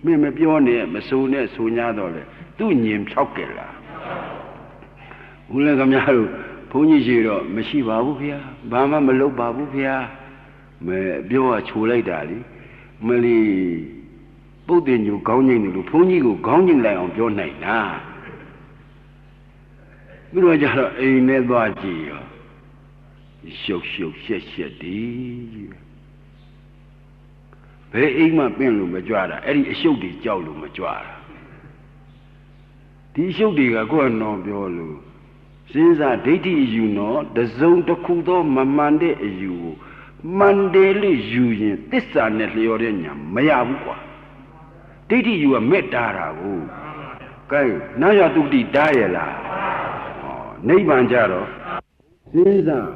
S1: မင်းမပြောနဲ့မဆိုနဲ့ဆို냐တော့လေသူ့ညင်ဖြောက်ကြလားဦးလည်းခင်ဗျားတို့ဘုန်းကြီးရှိတော့မရှိပါဘူးခင်ဗျာဘာမှမလုပ်ပါဘူးခင်ဗျာမဲပြောကချိုလိုက်တာလေမလီပုတ်တင်ညူခေါင်းငိမ့်တယ်လို့ဘုန်းကြီးကိုခေါင်းငိမ့်လိုက်အောင်ပြောနိုင်လားပြီးတော့ကြတော့အိမ်နဲ့သွားကြည့်ရောရှုပ်ရှက်ဒီဘယ်အိမ်မှပင့်လို့မကြွတာအဲ့ဒီအရှုပ်တွေကြောက်လို့မကြွတာဒီရှုပ်တွေကကိုယ်တော်ပြောလို့စဉ်းစားဒိဋ္ဌိအယူနော်တစုံတစ်ခုသောမမှန်တဲ့အယူကိုမှန်တယ်လို့ယူရင်သစ္စာနဲ့လျော်တဲ့ညာမရဘူးကွာဒိဋ္ဌိယူကမဲ့တာတာကိုကဲနာယတုတိတားရလားနိဗ္ဗာန်ကြတော့စဉ်းစား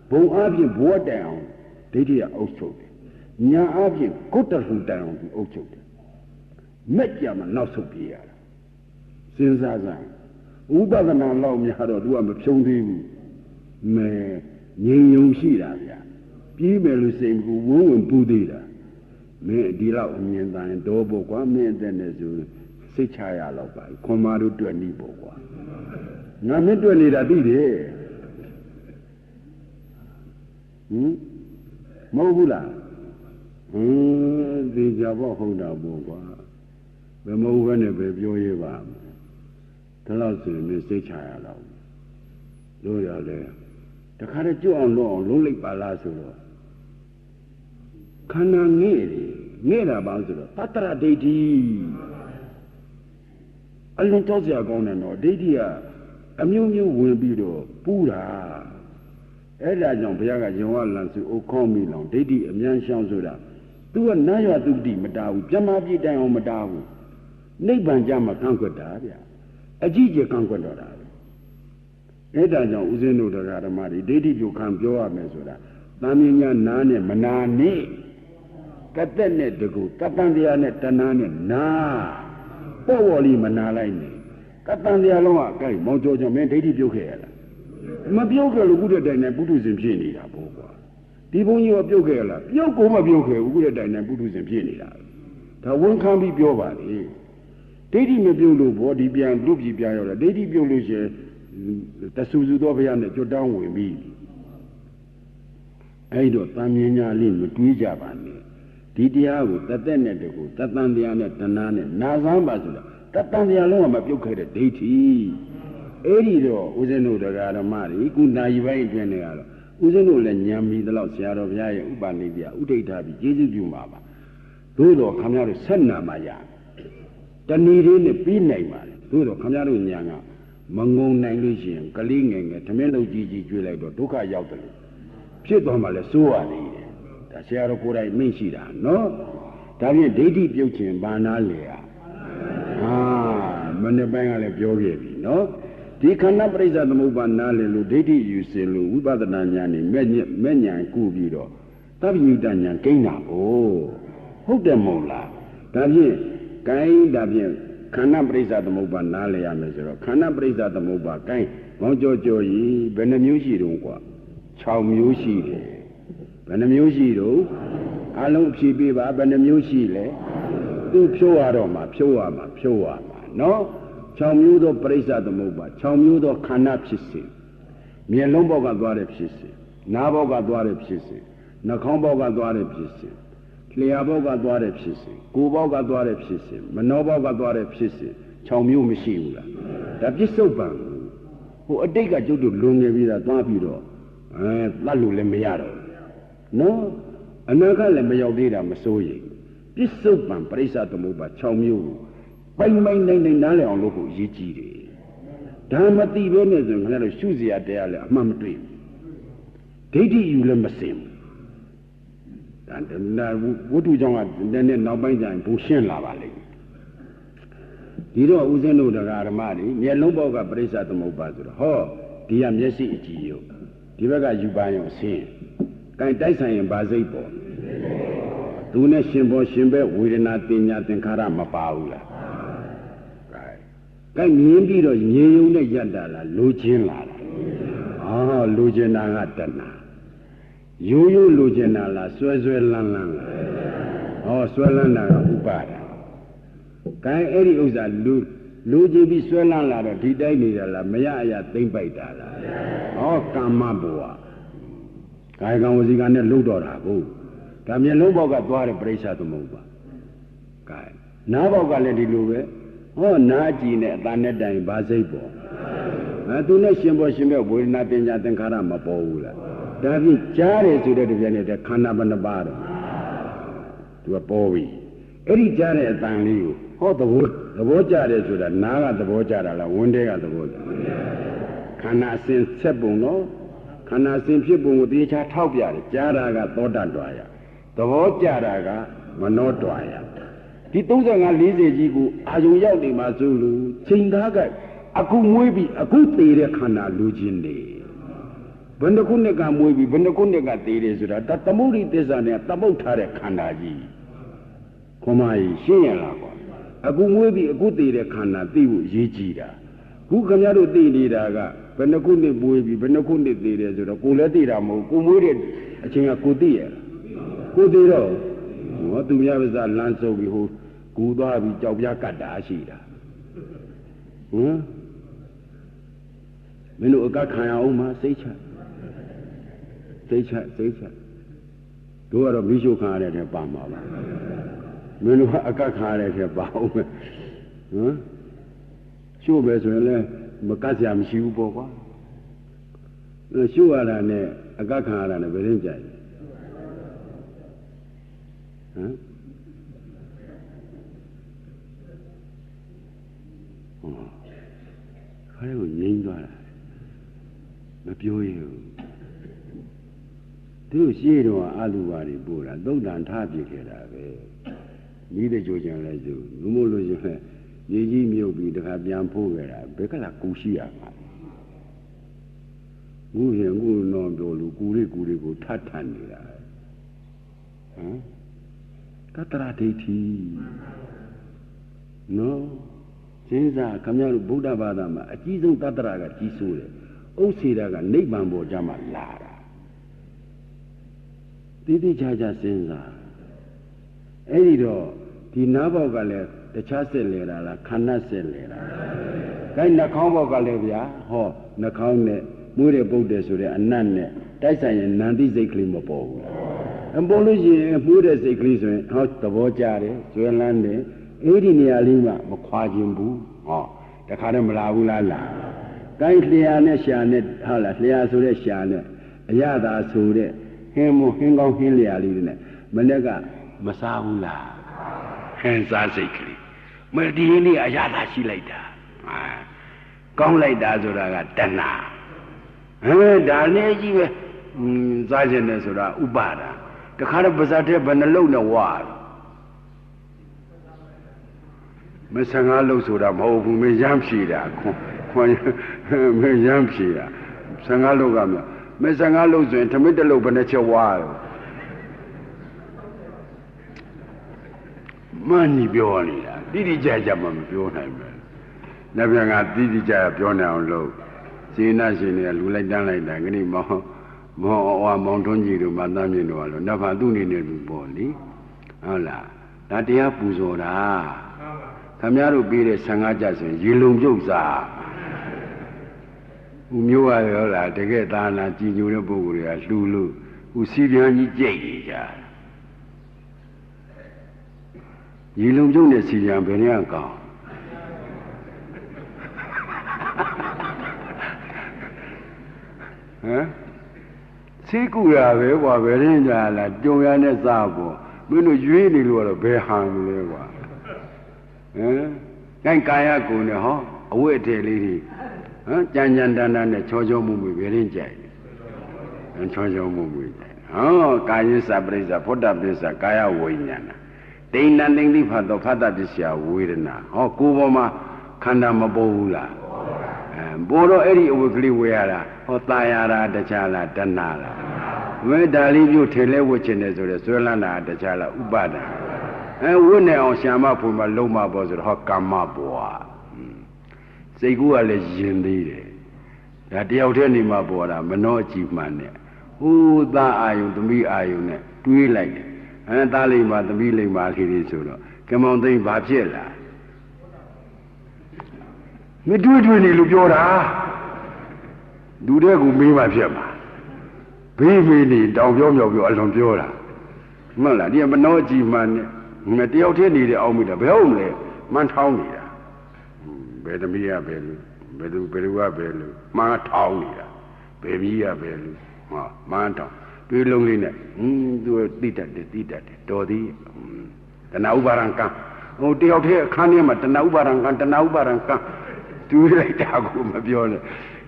S1: ဘုံအပြင်ဘဝတိုင်အောင်ဒိဋ္ဌိကအုပ်ချုပ်တယ်ညာအပြင်ဂုတ္တဟုတိုင်အောင်သူအုပ်ချုပ်တယ်မဲ့ကြမှာနောက်ဆုတ်ပြေးရတာစဉ်းစားစမ်းဥပဒနာလောက်များတော့သူကမဖြုံးသေးဘူးမဲငြိမ်ယုံရှိတာဗျာပြေးမယ်လို့စိတ်ကူဝုန်းဝင်ပူသေးတာမင်းဒီလောက်အမြင်တန်တော့ပေါ့ကွာမင်းအသက်နဲ့ဆိုစိတ်ချရတော့ပါခွန်မာတို့တွေ့နေပေါ့ကွာငါမင်းတွေ့နေတာသိတယ်မဟုတ်ဘူးလားဒီကြပေါ့ဟုတ်တာပေါ့ကွာဘယ်မဟုတ်ဘဲနဲ့ပဲပြောရပါ့ဒါလို့ဆိုရင်စိတ်ချရတော့လို့ရလဲတခါတည်းကြွအောင်လို့အောင်လုံးလိုက်ပါလားဆိုတော့ခန္ဓာငဲ့တယ်ငဲ့တာပါဆိုတော့တတ္တရဒိဋ္ဌိအလုံးတောက်စရာကောင်းတယ်နော်ဒိဋ္ဌိကအမျိုးမျိုးဝင်ပြီးတော့ပူးတာအဲ့ဒါကြောင့်ဘုရားကယုံဝလန်စုအိုခေါမိလောင်ဒိဋ္ဌိအမြန်ရှောင်ဆိုတာသူကနာယတုတိမတားဘူးပြမပြတိုင်အောင်မတားဘူးနိဗ္ဗာန်ကြမှာကန့်ကွက်တာဗျအကြည့်ကြကန့်ကွက်တော့တာအဲ့ဒါကြောင့်ဦးဇင်းတို့တရားဓမ္မတွေဒိဋ္ဌိပြုခံပြောရမယ်ဆိုတာတန်မြညာနားနဲ့မနာနဲ့ကတ်သက်နဲ့တကူကတ္တန်တရားနဲ့တဏှာနဲ့နာပေါ့ပေါ်လေးမနာလိုက်နဲ့ကတ္တန်တရားလုံးကအဲမောင်ကျော်ကျော်မင်းဒိဋ္ဌိပြုတ်ခဲ့ရလားမပြုတ်ခဲ့လို့ခုတည်းတိုင်နဲ့ပုထုဇဉ်ဖြစ်နေတာပေါ့ကွာဒီဘုန်းကြီးကပြုတ်ခဲ့ရလားပြုတ်ကိုမပြုတ်ခဲ့ဘူးခုတည်းတိုင်နဲ့ပုထုဇဉ်ဖြစ်နေတာဒါဝန်ခံပြီးပြောပါလေဒိဋ္ဌိမပြုတ်လို့ဘောဒီပြန်လူပြည်ပြန်ရောက်လာဒိဋ္ဌိပြုတ်လို့ရှင်တဆူဆူသောဘုရားနဲ့ကြွတောင်းဝင်ပြီးအဲ့တော့တန်မြင်ညာလေးမတွေးကြပါနဲ့ဒ ဒီတရားကိုတသက်နဲ့တကူတသံတရားနဲ့တဏှာနဲ့နာစမ်းပါဆိုတာတသံတရားလုံးကမပြုတ်ခဲ့တဲ့ဒိဋ္ဌိအဲ့ဒီတော့ဦးဇင်းတို့တရားဓမ္မတွေခုနာယီပိုင်းအတွင်းတွေကတော့ဦးဇင်းတို့လည်းညံပြီးတော့ဆရာတော်ဘုရားရဲ့ဥပနိဒေယဥဒိဋ္ဌာပြီးကျေးဇူးပြုမှာပါသို့တော့ခမရတို့ဆက်နာမှရတဏီလေးနဲ့ပြီးနိုင်ပါလေသို့တော့ခမရတို့ညာကမငုံနိုင်လို့ရှိရင်ကလေးငယ်ငယ်ဓမင်းလုံးကြီးကြီးကျွေးလိုက်တော့ဒုက္ခရောက်တယ်လို့ဖြစ်သွားမှလည်းစိုးရသေးတယ်ဒါဆရာတော်ကိုယ်တိုင်မိန့်ရှိတာနော်ဒါဖြင့်ဒိဋ္ဌိပြုတ်ခြင်းဘာနာလေမနေ့ပိုင်းကလည်းပြောခဲ့ပြီနော်ဒီခန္ဓာပရိစ္ဆသမုပ္ပါနားလေလို့ဒိဋ္ဌိယူစင်လို့ဝိပဿနာဉာဏ်နဲ့မဲ့ဉာဏ်ကူပြီးတော့သဗ္ဗညုတဉာဏ်ကိန်းတာဟုတ်တယ်မဟုတ်လားဒါဖြင့်ကိုင်းဒါဖြင့်ခန္ဓာပရိစ္ဆသမုပ္ပါနားလေရမယ်ဆိုတော့ခန္ဓာပရိစ္ဆသမုပ္ပါကိုင်းမောင်ကြောကြောကြီးဘယ်နှမျိုးရှိတုံးกว่า6မျိုးရှိတယ်ဘယ်နှမျိုးရှိတော့အလုံးဖြည့်ပေးပါဘယ်နှမျိုးရှိလဲသူဖြိုးရတော့မှဖြိုးရမှာနော်6မျိုးသောပရိစ္ဆသမုပ္ပါ6မျိုးသောခန္ဓာဖြစ်စေမျက်လုံးဘောက်ကသွားတဲ့ဖြစ်စေနားဘောက်ကသွားတဲ့ဖြစ်စေနှာခေါင်းဘောက်ကသွားတဲ့ဖြစ်စေလျှာဘောက်ကသွားတဲ့ဖြစ်စေကိုယ်ဘောက်ကသွားတဲ့ဖြစ်စေမနောဘောက်ကသွားတဲ့ဖြစ်စေ6မျိုးမရှိဘူးလားဒါပြစ္ဆုတ်ပံဟိုအတိတ်ကကျုပ်တို့လွန်ငယ်ပြီးသားသွားပြီးတော့သတ်လို့လည်းမရတော့နော်အနာကလည်းမရောက်သေးတာမစိုးရိမ်ပြစ္ဆုတ်ပံပရိစ္ဆသမုပ္ပါ6မျိုးကိုပိုင်နိုင်နားလည်အောင်လုပ်ဖို့အရေးကြီးတယ်ဒါမသိဘဲနဲ့ဆိုရင်ခင်ဗျားတို့ရှုစရာတရားလည်းအမှန်မတွေ့ဘူးဒိဋ္ဌိယူလည်းမစင်ဘူးဒါဝတ္ထုကြောင့်ကနည်းနည်းနောက်ပိုင်းကျရင်ဘုရှင်းလာပါလိမ့်မယ်ဒီတော့ဦးဇင်းတို့တရားဓမ္မတွေမျက်လုံးပေါက်ကပရိစ္ဆသမုပ္ပါဆိုတော့ဟောဒီကမျက်စိအကြည့်ရုပ်ဒီဘက်ကယူပါရုံဆင်းကိုင်တိုက်ဆိုင်ရင်ဗာစိတ်ပေါ်သူနဲ့ရှင်ပေါ်ရှင်ပဲဝေဒနာတင်ညာသင်္ခါရမပါဘူးလားကဲမြင်ပြီးတော့မြေယုံနဲ့ယက်တာလားလိုချင်လာတာလိုချင်တာကတဏှာရိုးလိုချင်တာလားဆွဲလန်းလားဆွဲလန်းတာကဥပါဒကဲအဲ့ဒီဥစ္စာလိုချင်ပြီးဆွဲလန်းလာတော့ဒီတိုင်းနေတာလားမရအရာသိမ့်ပိုက်တာလားကာမဘဝကာယကံဝစီကံနဲ့လှုပ်တော့တာကိုဒါမျက်လုံးဘောက်ကသွားတယ်ပရိစ္ဆသမုပ္ပါကဲနားဘောက်ကလည်းဒီလိုပဲနားကြည့်နဲ့အတန်နဲ့တိုင်ဗာစိတ်ပေါ်သူနဲ့ရှင်ပေါ်ရှင်ပဲဝေဒနာတင်ညာသင်္ခါရမပေါ်ဘူးလားဒါဖြင့်ကြားတယ်ဆိုတဲ့တပြိုင်နက်တည်းခန္ဓာဘယ်နှပါတော့သူကပေါ်ပြီအဲ့ဒီကြားတဲ့အတန်လေးကိုသဘောကြတယ်ဆိုတာနားကသဘောကြတာလားဝန်းထဲကသဘောကြခန္ဓာအစဉ်ဆက်ပုံတော့ခန္ဓာအစဉ်ဖြစ်ပုံကိုတေချာထောက်ပြတယ်ကြားတာကသောတတွာရသဘောကြတာကမနောတွာရဒီ35-40ကြီးကိုအာယုံရောက်နေမှာဆိုလို့ချိန်သားကအခုမွေးပြီးအခုသေးတဲ့ခန္ဓာလူချင်းနေဘယ်နှခုနှစ်ကမွေးပြီးဘယ်နှခုနှစ်ကသေးတယ်ဆိုတာဒါသမုဒိသစ္စာနဲ့သမုတ်ထားတဲ့ခန္ဓာကြီးခမကြီးရှင်းရလားကွာအခုမွေးပြီးအခုသေးတဲ့ခန္ဓာသိဖို့ရေးကြည့်တာခုခင်ဗျားတို့သိနေတာကဘယ်နှခုနှစ်မွေးပြီးဘယ်နှခုနှစ်သေးတယ်ဆိုတော့ကိုလည်းသိတာမဟုတ်ကိုမွေးတဲ့အချိန်ကကိုသိရကိုသိတော့သူများပါးလမ်းစုပ်ပြီးဟိုကူသွားပြီးကြောက်ပြားကတ်တာရှိတာမင်းတို့အကခံရအောင်မစိတ်ချတို့ကတော့မိရှုခံရတဲ့ထဲပါမှာပါမင်းတို့ကအကခံရတဲ့ထဲပါအောင်ပဲရှုပဲဆိုရင်လည်းမကတ်စရာမရှိဘူးပေါ့ကွာရှုရတာနဲ့အကခံရတာနဲ့ဘယ်ရင်ကြိုက်ခါလေးကိုငြိမ်းသွားတာမပြောရဘူးသူရှေ့တော့အလူပါတွေပို့တာသုတ်တန်ထားပြခဲ့တာပဲမိတဲ့ကြိုးချင်လဲဆိုလူမို့လို့ရှင်လဲရေကြီးမြုပ်ပြီးတခါပြန်ဖို့ခဲ့တာဘယ်ကလာကူရှိရမှာငုရင်ငုတော့ပြောလို့ကူလေးကိုထထနေတာတတရာဒိဋ္ဌိနော်စဉ်းစားခမရတို့ဗုဒ္ဓဘာသာမှာအကြီးဆုံးတတရာကကြီးစိုးတယ်ဥစ္စေတာကနိဗ္ဗာန်ပေါ်ကြမှာလာတာတိတိကျကျစဉ်းစားအဲ့ဒီတော့ဒီနားဘောက်ကလည်းတခြားဆက်လေတာလားခန္ဓာဆက်လေတာခိုင်းနှာခေါင်းဘောက်ကလည်းဗျာနှာခေါင်းနဲ့မွေးတဲ့ပုတ်တယ်ဆိုတဲ့အနတ်နဲ့တိုက်ဆိုင်ရင်နန္တိစိတ်ကလေးမပေါ်ဘူးလား ဘောလို့ရှိရင်မှုတဲ့စိတ်ကလေးဆိုရင်ဟောသဘောကျတယ်ကျွဲလန်းတယ်အဲ့ဒီနေရာလေးမှမခွာခြင်းဘူးဟောတခါတော့မလာဘူးလားလာကိုင်းလျာနဲ့ရှာနဲ့ဟုတ်လားလျာဆိုတဲ့ရှာနဲ့အရသာဆိုတဲ့ဟင်းမဟင်းကောင်းဟင်းလျာလေးတွေနဲ့မနေ့ကမစားဘူးလားဟင်းစားစိတ်ကလေးမဒီနေ့အရသာရှိလိုက်တာကောင်းလိုက်တာဆိုတာကတဏှာဒါနဲ့ကြီးပဲစားခြင်းနဲ့ဆိုတာဥပါဒာတခါတော့ပါဇတ်တဲ့ဘယ်နှလုံးနဲ့ဝါမဆငါလုံးဆိုတာမဟုတ်ဘူးမရမ်းဖြေတာခွန်မရမ်းဖြေတာဆငါလုံးကမဆငါလုံးဆိုရင်ဓမ္မတလုံးဘယ်နှချက်ဝါတော့မန်းကြီးပြောနေတာတိတိကျကျမှမပြောနိုင်ဘူး။နောက်ပြန်ကတိတိကျကျပြောနိုင်အောင်လုပ်စေနာရှင်တွေကလူလိုက်တန်းလိုက်တာခဏမောင်ထွန်းကြီးတို့မသားမြင့်တို့ကလို့နောက်ဖန်သူ့နေနေလူပေါ့လေဟုတ်လားဒါတရားပူဇော်တာခင်ဗျားတို့ပေးတဲ့15ကျဆိုရင်ရေလုံပြုတ်စားဦးမျိုးရရောလားတကယ်သာနာကြည်ညိုတဲ့ပုဂ္ဂိုလ်တွေကလှူလို့ဦးစီပြန်ကြီးကြိတ်နေကြရေလုံပြုတ်နဲ့စီပြန်ဘယ်နဲ့ကောင်းဟမ်စိတ်ကူရပဲကွာဘယ်ရင်ကြလားကြုံရတဲ့စားပေါ့မင်းတို့ရွေးနေလို့ကတော့ဘယ်ဟန်လဲကွာဟမ်ကာယကုံနဲ့ဟောအဝိအထည်လေးတွေကြမ်းကြမ်းတန်းတန်းနဲ့ချောချောမှုမှုဘယ်ရင်ကြိုက်ချောချောမှုမှုကြိုက်ကာယစပရိစ္ဆဖုဒ္ဓပစ္စကာယဝိညာဏဒိဋ္ဌံတိဖတ်တော့ဖတ်တပစ္စယဝေဒနာကိုယ်ပေါ်မှာခန္ဓာမပေါ်ဘူးလားပေါ်တော့အဲ့ဒီအဝိကလေးဝေရတာตายရတာတခြားလားတဏှာလားဝိဒါလိပြုထေလဲဝှချင်တယ်ဆိုတော့ဆွဲလန်းတာတခြားလားဥပါဒံဝိနဲ့အောင်ရှာမဖွင့်မလုံးမပေါ်ဆိုတော့ကာမဘဝစိတ်ကူးကလည်းယဉ်သေးတယ်ဒါတယောက်တည်းနေမှပေါ်တာမနှောကြည့်မှန်းနဲ့သားအာယုသမီးအာယုနဲ့တွေးလိုက်တယ်သားလိမ္မာသမီးလိမ္မာလေးတွေဆိုတော့ကမောင်သိန်းဘာဖြစ်လားမတွေးနေလို့ပြောတာလူတဲ့ကူမေးမှဖြစ်မှာဘေးမေးနေတောင်ပြောမြောက်ပြောအလွန်ပြောတာမှန်လားဒီမနှောကြည့်မှန်းနဲ့တယောက်တည်းနေတဲ့အောက်မိတာဘယ်ဟုတ်မလဲမှန်းထောင်းနေတာဘယ်သမီးကဘယ်လူဘယ်သူကဘယ်လူမှန်းထောင်းနေတာဘယ်ကြီးကဘယ်လူမှန်းထောင်းတွေးလုံးလေးနဲ့သူတိတတ်တယ်တော်သည်တဏှာဥပါဒံကံတယောက်တည်းအခန်းထဲမှာတဏှာဥပါဒံကံတွေးလိုက်တာကိုမပြောနဲ့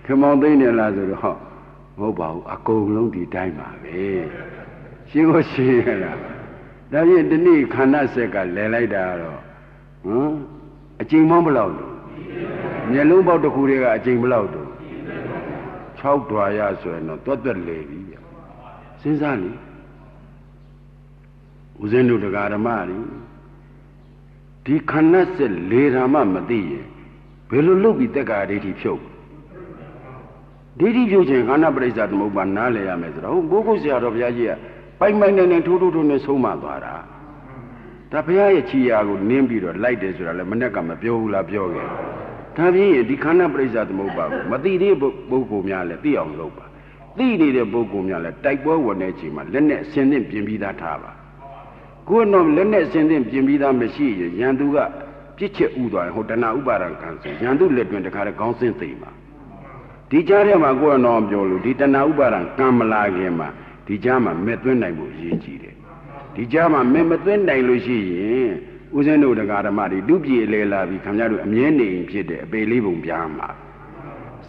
S1: ခင်မောင်သိနေလားဆိုတော့မဟုတ်ပါဘူးအကုန်လုံးဒီတိုင်းပါပဲရှင်းလို့ရှင်းရလားဒါဖြင့်ဒီနေ့ခန္ဓာဆက်ကလဲလိုက်တာတော့အချိန်မောင်းဘလောက်လို့မျက်လုံးပေါက်တစ်ခုတည်းကအချိန်ဘလောက်တော့6တွာရဆိုရင်တော့တွတ်လေပြီစဉ်းစားလေဦးဇင်းတို့တရားဓမ္မဒီခန္ဓာဆက်လေဓမ္မမသိရင်ဘယ်လိုလုပ်ပြီးတက္ကာဒိဋ္ဌိဖြုတ်ဒိဋ္ဌိဖြုတ်ခြင်းခန္ဓာပရိစ္ဆာသမုပ္ပါနားလည်ရမယ်ဆိုတော့ဘိုးဘုဆရာတော်ဘုရားကြီးကပိုင်နဲ့ထိုးနဲ့ဆုံးမသွားတာဒါဘုရားရဲ့ခြေရာကိုနင်းပြီးတော့လိုက်တယ်ဆိုတာလည်းမနဲ့ကမပြောဘူးလားပြောခဲ့ဒါဖြင့်ဒီခန္ဓာပရိစ္ဆာသမုပ္ပါကိုမသိသေးပုဂ္ဂိုလ်များလည်းသိအောင်လုပ်ပါသိနေတဲ့ပုဂ္ဂိုလ်များလည်းတိုက်ပွဲဝင်တဲ့အချိန်မှာလက်နဲ့အစင်းသင့်ပြင်ပြီးသားထားပါကိုယ်တော့လက်နဲ့အစင်းသင့်ပြင်ပြီးသားမရှိရင်ရန်သူကပြစ်ချက်ဥသွားရင်ဟိုတဏှာဥပါဒံကံဆိုရန်သူလက်တွင်တခါတည်းခေါင်းစင်းသိမှာဒီကြားထဲမှာကိုယ်တော်ပြောလို့ဒီတဏှာဥပါဒံကံမလာခင်မှာဒီကြားမှာမဲ့သွင်းနိုင်ဖို့ရည်ကြည်တယ်ဒီကြားမှာမဲ့မသွင်းနိုင်လို့ရှိရင်ဦးဇင်းတို့တရားဓမ္မတွေဒုပြေလဲလာပြီးခင်ဗျားတို့အမြဲနေဖြစ်တဲ့အပေလေးပုံပြားမှာ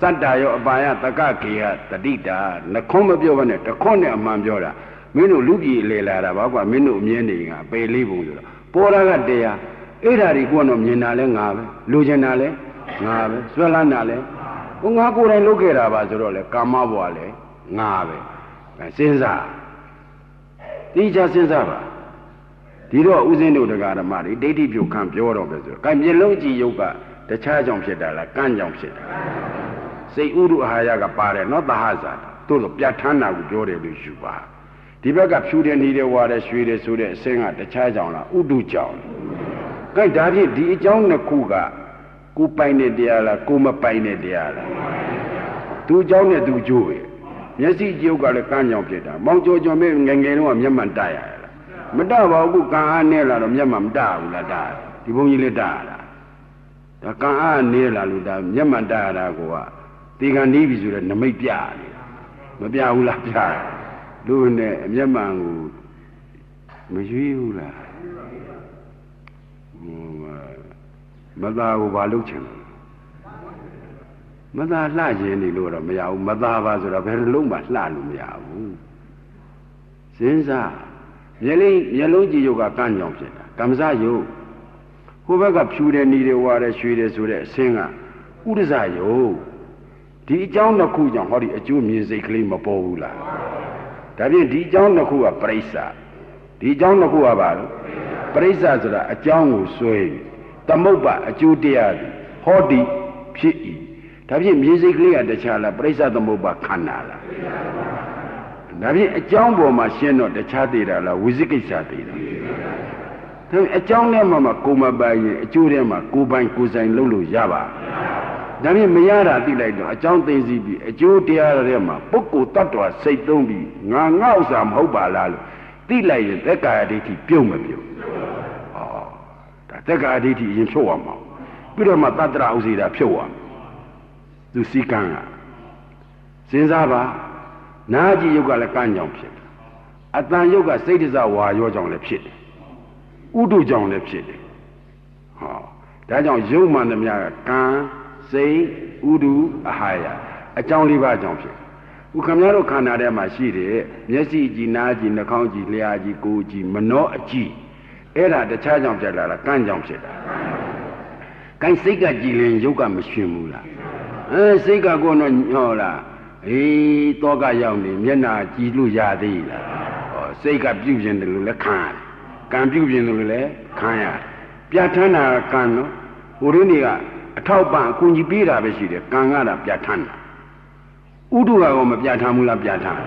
S1: စတ္တာရောအပါယတကကေယတတိတာနှခွန်းမပြောဘဲနဲ့တခွန်းနဲ့အမှန်ပြောတာမင်းတို့လူပြေလဲလာတာပါကွာမင်းတို့အမြဲနေကအပေလေးပုံဆိုတော့ပေါ်တာကတရားအဲ့ဓာတွေကိုကတော့မြင်တာလဲငါပဲလူကျင်တာလဲငါပဲဆွဲလန်းတာလဲငါကိုယ်တိုင်လုပ်ခဲ့တာပါဆိုတော့လေကာမဘဝလဲငါပဲစဉ်းစားတိကျစဉ်းစားပါဒီတော့ဥစဉ်တို့တရားဓမ္မတွေဒိဋ္ဌိပြုခံပြောတော့ပဲဆိုတော့ကံမျက်လုံးကြည့်ရုပ်ကတခြားကြောင့်ဖြစ်တာလားကံကြောင့်ဖြစ်တာစိတ်ဥဒုအာဟာရကပါတယ်နော်သဟဇာတို့ဆိုပြဋ္ဌာန်းတာကိုပြောတယ်လို့ယူပါဒီဘက်ကဖြူတယ်နေတယ်ဝါတယ်ရွှေတယ်ဆိုတဲ့အစင်းကတခြားကြောင့်လားဥဒုကြောင့်ကဲဒါဖြင့်ဒီအကြောင်းနှစ်ခုကကိုပိုင်တဲ့တရားလားကိုမပိုင်တဲ့တရားလားသူအကြောင်းနဲ့သူကျိုးပဲ မျက်စိကြည့်ကလည်းကန်းကြောင်ဖြစ်တာမောင်ကျော်ကျော်မဲငယ်ငယ်တော့မျက်မှန်တရရလားမတပါဘူးကံအားနဲ့လာတော့မျက်မှန်မတဘူးလားတာဒီဘုန်းကြီးလည်းတရတာဒါကံအားနဲ့လာလို့ဒါမျက်မှန်တရတာကိုကဒီကံနီးပြီဆိုတော့နမိတ်ပြနေမပြဘူးလားပြလူနဲ့မျက်မှန်ကိုမရွေးဘူးလားမသားကိုဘာလုပ်ချင်လဲမသားလှခြင်းနေလို့တော့မရဘူးမသားပါဆိုတော့ဘယ်လိုလုံးမှလှလို့မရဘူးစဉ်းစားမျက်လုံးကြည့်ရုပ်ကကန့်ကြောင်ဖြစ်တာကမ္မစယုတ်ဟိုဘက်ကဖြူတယ်နီတယ်ဝါတယ်ရွှေတယ်ဆိုတဲ့အဆင်းကဥဒ္ဒဇယုတ်ဒီအကြောင်းတစ်ခုကြောင့်ဟောဒီအကျိုးမြင်စိတ်ကလေးမပေါ်ဘူးလားဒါဖြင့်ဒီအကြောင်းတစ်ခုကပရိစ္ဆာဒီအကြောင်းတစ်ခုကဘာလို့ပရိစ္ဆာဆိုတာအကြောင်းကိုဆွဲသမုပ္ပါအကျိုးတရားဟောဒီဖြစ်၏ဒါဖြင့်မြင်စိတ်ကလေးကတခြားလားပရိစ္ဆာသမုပ္ပါခန္ဓာလားဒါဖြင့်အကြောင်းပေါ်မှာရှင်းတော့တခြားသေးတာလားဝိသိကိစ္စသေးတာဒါဖြင့်အကြောင်းထဲမှာကိုမပိုင်ရင်အကျိုးထဲမှာကိုပိုင်ကိုဆိုင်လုပ်လို့ရပါဒါဖြင့်မရတာသိလိုက်တော့အကြောင်းသိသိပြီးအကျိုးတရားတွေမှာပုဂ္ဂိုလ်တ attva စိတ်သုံးပြီးငါဥစ္စာမဟုတ်ပါလားလို့သိလိုက်ရင်သက်ကာယဒိဋ္ဌိပြုတ်မပြုတ်ဟောဒါသက်ကာယဒိဋ္ဌိရင်ဖြုတ်ရမှာပြီးတော့မှတတ္တရဥစေတာဖြုတ်ရမှာသူစီကံကစဉ်းစားပါနာကြည့်ယုတ်ကလည်းကံကြောင့်ဖြစ်တယ်အတန်ယုတ်ကစိတ်တစဝါရောကြောင့်လည်းဖြစ်တယ်ဥဒုကြောင့်လည်းဖြစ်တယ်ဟောဒါကြောင့်ယုတ်မှန်သမျှကကံစိတ်ဥဒုအဟာယအကြောင်း၄ပါးကြောင့်ဖြစ်ခုခမည်းတော်ခန္ဓာထဲမှာရှိတယ်မျက်စိကြည့်နားကြည့်နှာခေါင်းကြည့်လျှာကြည့်ကိုယ်ကြည့်မနှောအကြည့်အဲ့ဒါတခြားကြောင့်ဖြစ်လာတာကံကြောင့်ဖြစ်တာကိုင်စိတ်ကကြည်လင်ယုတ်ကမရှင်ဘူးလားစိတ်ကကိုတော့ဟောလားအေးတောကရောက်နေမျက်နာကြည်လို့ရသေးလားဟောစိတ်ကပြုတ်ခြင်းတယ်လို့လည်းခံရတယ်ကံပြုတ်ခြင်းတယ်လို့လည်းခံရတယ်ပြဋ္ဌာန်းတာကံနော်ဟိုရင်းတွေကအထောက်ပံ့အကူကြီးပေးတာပဲရှိတယ်ကံကတာပြဋ္ဌာန်းတာဥဒုကတော့မပြဋ္ဌာန်းဘူးလားပြဋ္ဌာန်း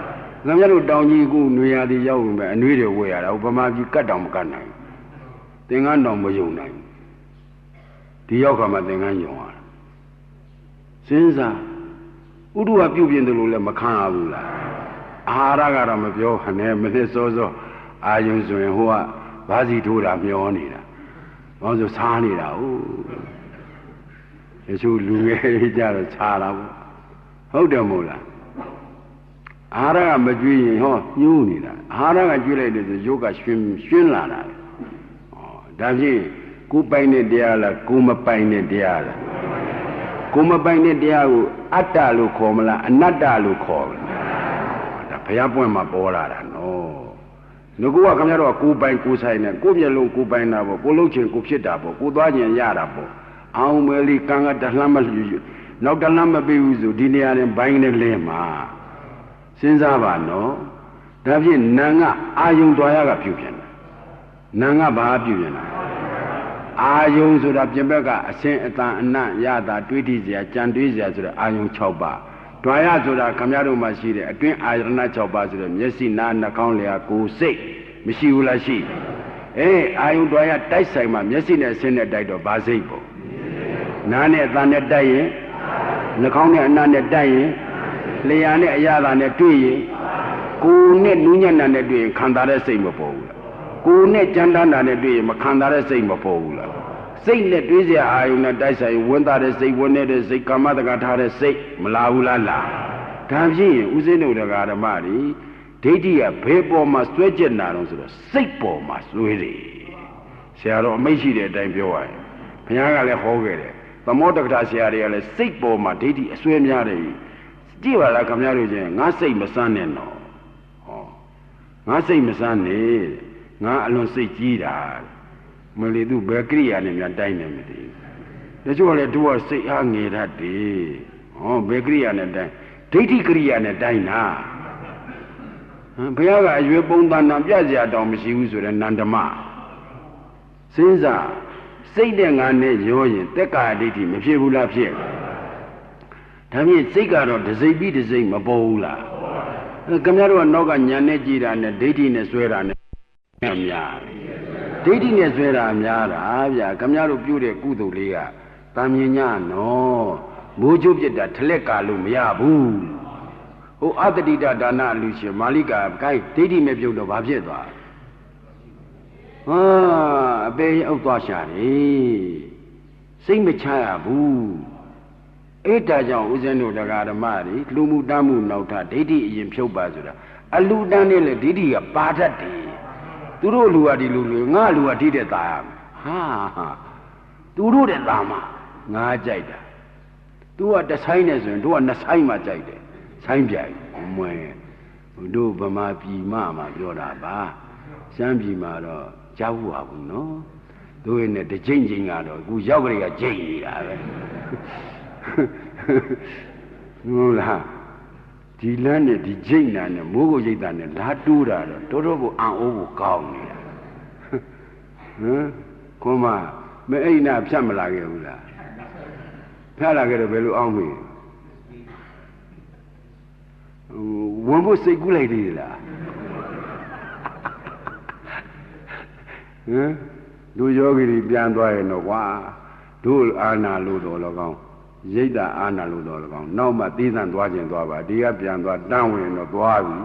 S1: ခင်ဗျားတို့တောင်ကြီးကိုຫນွေရသည်ရောက်ရင်ပဲအနှွေးတွေဝယ်ရတာဟိုဗမာပြည်ကတ်တောင်မကတ်နိုင်သင်္ကန်းတောင်မယုံနိုင်ဒီရောက်ခါမှသင်္ကန်းယုံရတာစဉ်းစားဥဒုကပြုတ်ပြင်းတယ်လို့လည်းမခံရဘူးလားအာဟာရကတော့မပြောခနဲ့မနစ်စောစောအာယုံဆိုရင်ဟိုကဘာစီထိုးတာမျောနေတာဘာလို့စားနေတာဟုတ်တချို့လူငယ်တွေကြတော့ခြားတာပေါ့ဟုတ်တယ်မို့လားအာဟာရကမကြွေးရင်ဟောညှိုးနေတာအာဟာရကကြွေးလိုက်တယ်ဆိုရုပ်ကရှင်းလာတာဒါဖြင့်ကိုယ်ပိုင်တဲ့တရားလားကိုယ်မပိုင်တဲ့တရားလားကိုယ်မပိုင်တဲ့တရားကိုအတ္တလို့ခေါ်မလားအနတ္တလို့ခေါ်မလားဒါဘုရားပွင့်မှာပေါ်လာတာနော်ငါကခင်ဗျားတို့ကကိုယ်ပိုင်ကိုယ်ဆိုင်နဲ့ကိုယ်မျက်လုံးကိုယ်ပိုင်တာပေါ့ကိုယ်လုံးချင်ကိုယ်ဖြစ်တာပေါ့ကိုယ်သွားခြင်းရတာပေါ့အောင်မဲလေးကံကတလှမ်းမလူနောက်တလှမ်းမပေးဘူးဆိုဒီနေရာနဲ့ဘိုင်းနဲ့လဲမှာစဉ်းစားပါနော်ဒါဖြင့်နာကအာယုံတော်ရကပြုပြင်တယ်နာကဘာပြုပြင်တာအာယုံဆိုတာပြင်ဘက်ကအစင်းအတန်အနံ့ရတာတွေးထိစရာကြံတွေးစရာဆိုတဲ့အာယုံ6ပါးဒွါရဆိုတာခမရတို့မှာရှိတဲ့အတွင်းအာယရဏ6ပါးဆိုတဲ့မျက်စိနားနှာခေါင်းလျှာကိုယ်စိတ်မရှိဘူးလားရှိအာယုံဒွါရတိုက်ဆိုင်မှာမျက်စိနဲ့အစင်းနဲ့တိုက်တော့ဘာစိတ်ပေါ့နားနဲ့အတန်နဲ့တိုက်ရင်နှာခေါင်းနဲ့အနံ့နဲ့တိုက်ရင်လျှာနဲ့အရသာနဲ့တွေ့ရင်ကိုယ်နဲ့နူးညံ့တာနဲ့တွေ့ရင်ခံစားတဲ့စိတ်မပေါ်ဘူးလားကိုယ်နဲ့ကြမ်းတမ်းတာနဲ့တွေ့ရင်မခံစားတဲ့စိတ်မပေါ်ဘူးလားစိတ်နဲ့တွေးစရာအာယုံနဲ့တိုက်ဆိုင်ဝင်သားတဲ့စိတ်ဝင်နေတဲ့စိတ်ကာမတက္ကထားတဲ့စိတ်မလာဘူးလားလားဒါဖြင့်ဥစဉ်တို့တရားဓမ္မတွေဒိဋ္ဌိကဘယ်ပေါ်မှာစွဲကျက်နာတော့ဆိုတော့စိတ်ပေါ်မှာစွဲတယ်ဆရာတော်အမိတ်ရှိတဲ့အတိုင်းပြောရရင်ဘုရားကလည်းဟောခဲ့တယ်သမ္မောတက္ကထာဆရာတွေကလည်းစိတ်ပေါ်မှာဒိဋ္ဌိအစွဲများတယ်ကြည့်ပါလားခင်ဗျားတို့ချင်းငါစိတ်မစမ်းနဲ့တော့ဟောငါစိတ်မစမ်းနဲ့ငါအလွန်စိတ်ကြီးတာမလီသူဘယ်ကိရိယာနဲ့များတိုင်းနေမသိဘူးတချို့လည်းသူကစိတ်အားငယ်တတ်တယ်ဟောဘယ်ကိရိယာနဲ့တိုင်းဒိဋ္ဌိကိရိယာနဲ့တိုင်းတာဘုရားကအရွယ်ပုံသဏ္ဍာန်ပြစရာတောင်မရှိဘူးဆိုတဲ့နန္ဒမစဉ်းစားစိတ်နဲ့ငါနဲ့ရောရင်တက်ကာဒိဋ္ဌိမဖြစ်ဘူးလားဖြစ်ဒါဖြင့်စိတ်ကတော့တစိမ့်ပြီးတစိမ့်မပေါ်ဘူးလားခင်ဗျားတို့ကနောက်ကညာနဲ့ကြည်တာနဲ့ဒိဋ္ဌိနဲ့ဆွဲတာနဲ့များဒိဋ္ဌိနဲ့ဆွဲတာများတာဗျာခင်ဗျားတို့ပြုတဲ့ကုသိုလ်လေးကတာမြင်ညနော်မိုးချိုးပြစ်တာထလက်ကာလို့မရဘူး ဟိုအတ္တိတဒါနလူရှင်မာလိကာကိုင်းဒိဋ္ဌိမဲ့ပြုတ်တော့ဘာဖြစ်သွားဟာအပေအုပ်သွားရှာတယ်စိတ်မချရဘူးအဲ့ဒါကြောင့်ဦးဇင်းတို့တရားဓမ္မတွေလူမှုတမ်းမှုနောက်ထဒိဋ္ဌိအရင်ဖြုတ်ပါဆိုတာအလူတန်းနဲ့လေဒိဋ္ဌိကပါတတ်တယ်သူတို့လူကဒီလူငါလူကဒီတဲ့သားရမယ်ဟာသူတို့တဲ့သားမှာငါကြိုက်တာသူကတစ်ဆိုင်နဲ့ဆိုရင်တို့ကနှစ်ဆိုင်မှကြိုက်တယ်ဆိုင်ပြိုင်မွဲတို့ဗမာပြည်မှာပြောတာပါရှမ်းပြည်မှာတော့ကြားဘူးပါဘူးနော်တို့ရဲ့နဲ့တစ်ချိန်ချင်းကတော့အခုရောက်ကြရကြိတ်နေတာပဲဟုတ်လားဒီလမ်းနဲ့ဒီကြိတ်နာနဲ့မိုးကိုရိတ်တာနဲ့ဓာတ်တိုးတာတော့တော်တော်ကိုအံ့ဩကိုကောင်းနေတာဟမ်ခွန်မမအိမ်နာဖြတ်မလာခဲ့ဘူးလားဖြတ်လာခဲ့တော့ဘယ်လိုအောင်မေးဝန်ဖို့စိတ်ကူးလိုက်သေးလားဟမ်တို့ယောဂီတွေပြန်သွားရင်တော့ကွာတို့အာနာလို့တော့လည်းကောင်းရိတ်တာအာနာလို့တော့လည်းကောင်းနောက်မှသီးသန့်သွားခြင်းသွားပါဒီကပြန်သွားတန်းဝင်တော့သွားပြီ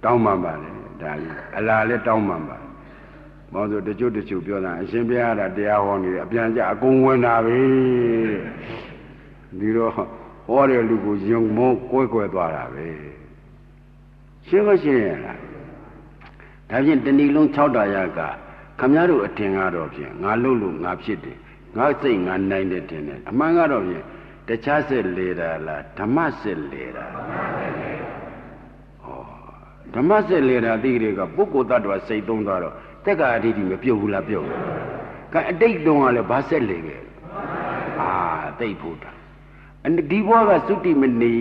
S1: တောင်းမှန်ပါလေဒါကြီးအလားလည်းတောင်းမှန်ပါဘာလို့တချို့ပြောတာအရှင်ဘုရားကတရားဟောနေတယ်အပြန်ကြအကုန်ဝင်တာပဲဒီတော့ဟောတဲ့လူကိုယုံမောကွဲသွားတာပဲရှင်းမရှင်းရလားဒါဖြင့်တဏီလုံး6တာရကခမည်းတော်အထင်ကတော့ဖြင့်ငါလို့လို့ငါဖြစ်တယ်ငါစိတ်ငါနိုင်တယ်တင်တယ်အမှန်ကတော့ဖြင့်တခြားစစ်လေတာလားဓမ္မစစ်လေတာဟောဓမ္မစစ်လေတာသိတွေကပုဂ္ဂိုလ်တ attva စိတ်သုံးသွားတော့တက်ကအဋ္ဌိမပြုတ်ဘူးလားပြုတ်ကအတိတ်တုန်းကလည်းဘာဆက်လေခဲ့သိဖို့တာဒီဘဝကသုတိမနေ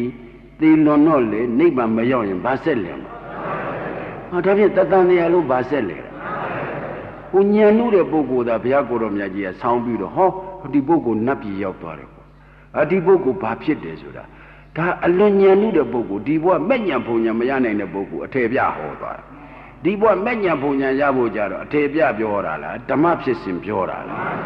S1: သေလွန်တော့လေနိဗ္ဗာန်မရောက်ရင်ဘာဆက်လဲဒါဖြင့်တတန်တရားလုံးဘာဆက်လဲဟိုညံလို့တဲ့ပုဂ္ဂိုလ်သာဘုရားကိုယ်တော်မြတ်ကြီးကဆောင်းပြီးတော့ဟောဒီပုဂ္ဂိုလ်နတ်ပြည်ရောက်သွားတယ်ပေါ့ဒီပုဂ္ဂိုလ်ဘာဖြစ်တယ်ဆိုတာဒါအလွန်ညံလို့တဲ့ပုဂ္ဂိုလ်ဒီဘဝမဲ့ညံဖုန်ညံမရနိုင်တဲ့ပုဂ္ဂိုလ်အထေပြဟောသွားတယ်ဒီဘဝမဲ့ညံဖုန်ညံရဖို့ကြတော့အထေပြပြောတာလားဓမ္မဖြစ်စဉ်ပြောတာလား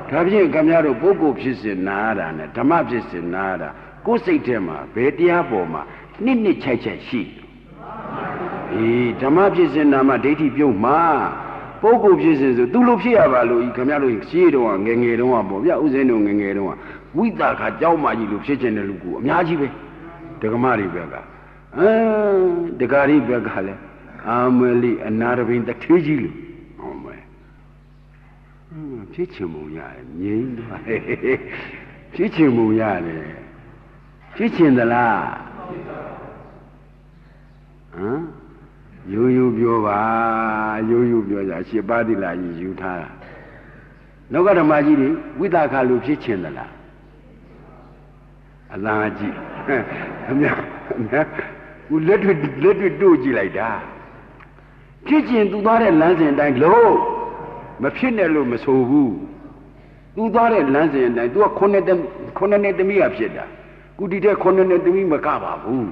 S1: ဒါဖြင့်ခင်ဗျားတို့ပုဂ္ဂိုလ်ဖြစ်စဉ်နားတာနဲ့ဓမ္မဖြစ်စဉ်နားတာကိုယ်စိတ်ထဲမှာဘယ်တရားပေါ်မှာနှစ်ချိုက်ရှိဓမ္မဖြစ်စဉ်နာမှာဒိဋ္ဌိပြုတ်မှာပုဂ္ဂိုလ်ဖြစ်စဉ်ဆိုသူလိုဖြစ်ရပါလို့ခင်ဗျားတို့ရှေးတုန်းကငယ်တုန်းကပေါ့ဗျဥစဉ်တို့ငယ်တုန်းကဝိသခါကြောင်းမကြီးလိုဖြစ်ခြင်းတဲ့လူကူအများကြီးပဲဒကမတွေဘက်ကဒကာရီဘက်ကလည်းအာမလီအနာရဘိန်တထေးကြီးလို့ဟောမယ်ဖြစ်ချင်မှုရတယ်ငြိမ်းသွားဖြစ်ချင်မှုရတယ်ဖြစ်ချင်သလားရိုးရိုးပြောပါရိုးရိုးပြောကြရှစ်ပါးသီလကြီးယူထားတာလောကဓမ္မကြီးတွေဝိသခါလူဖြစ်ချင်သလားအလားကြီးအများဦးလက်တွေတို့ကြည့်လိုက်တာဖြစ်ချင်သူသွားတဲ့လမ်းစဉ်အတိုင်းလို့မဖြစ်နဲ့လို့မဆိုဘူးသူသွားတဲ့လမ်းစဉ်အတိုင်းသူက9နှစ်သမီးကဖြစ်တာကုတီတဲ့9နှစ်သမီးမကပါဘူး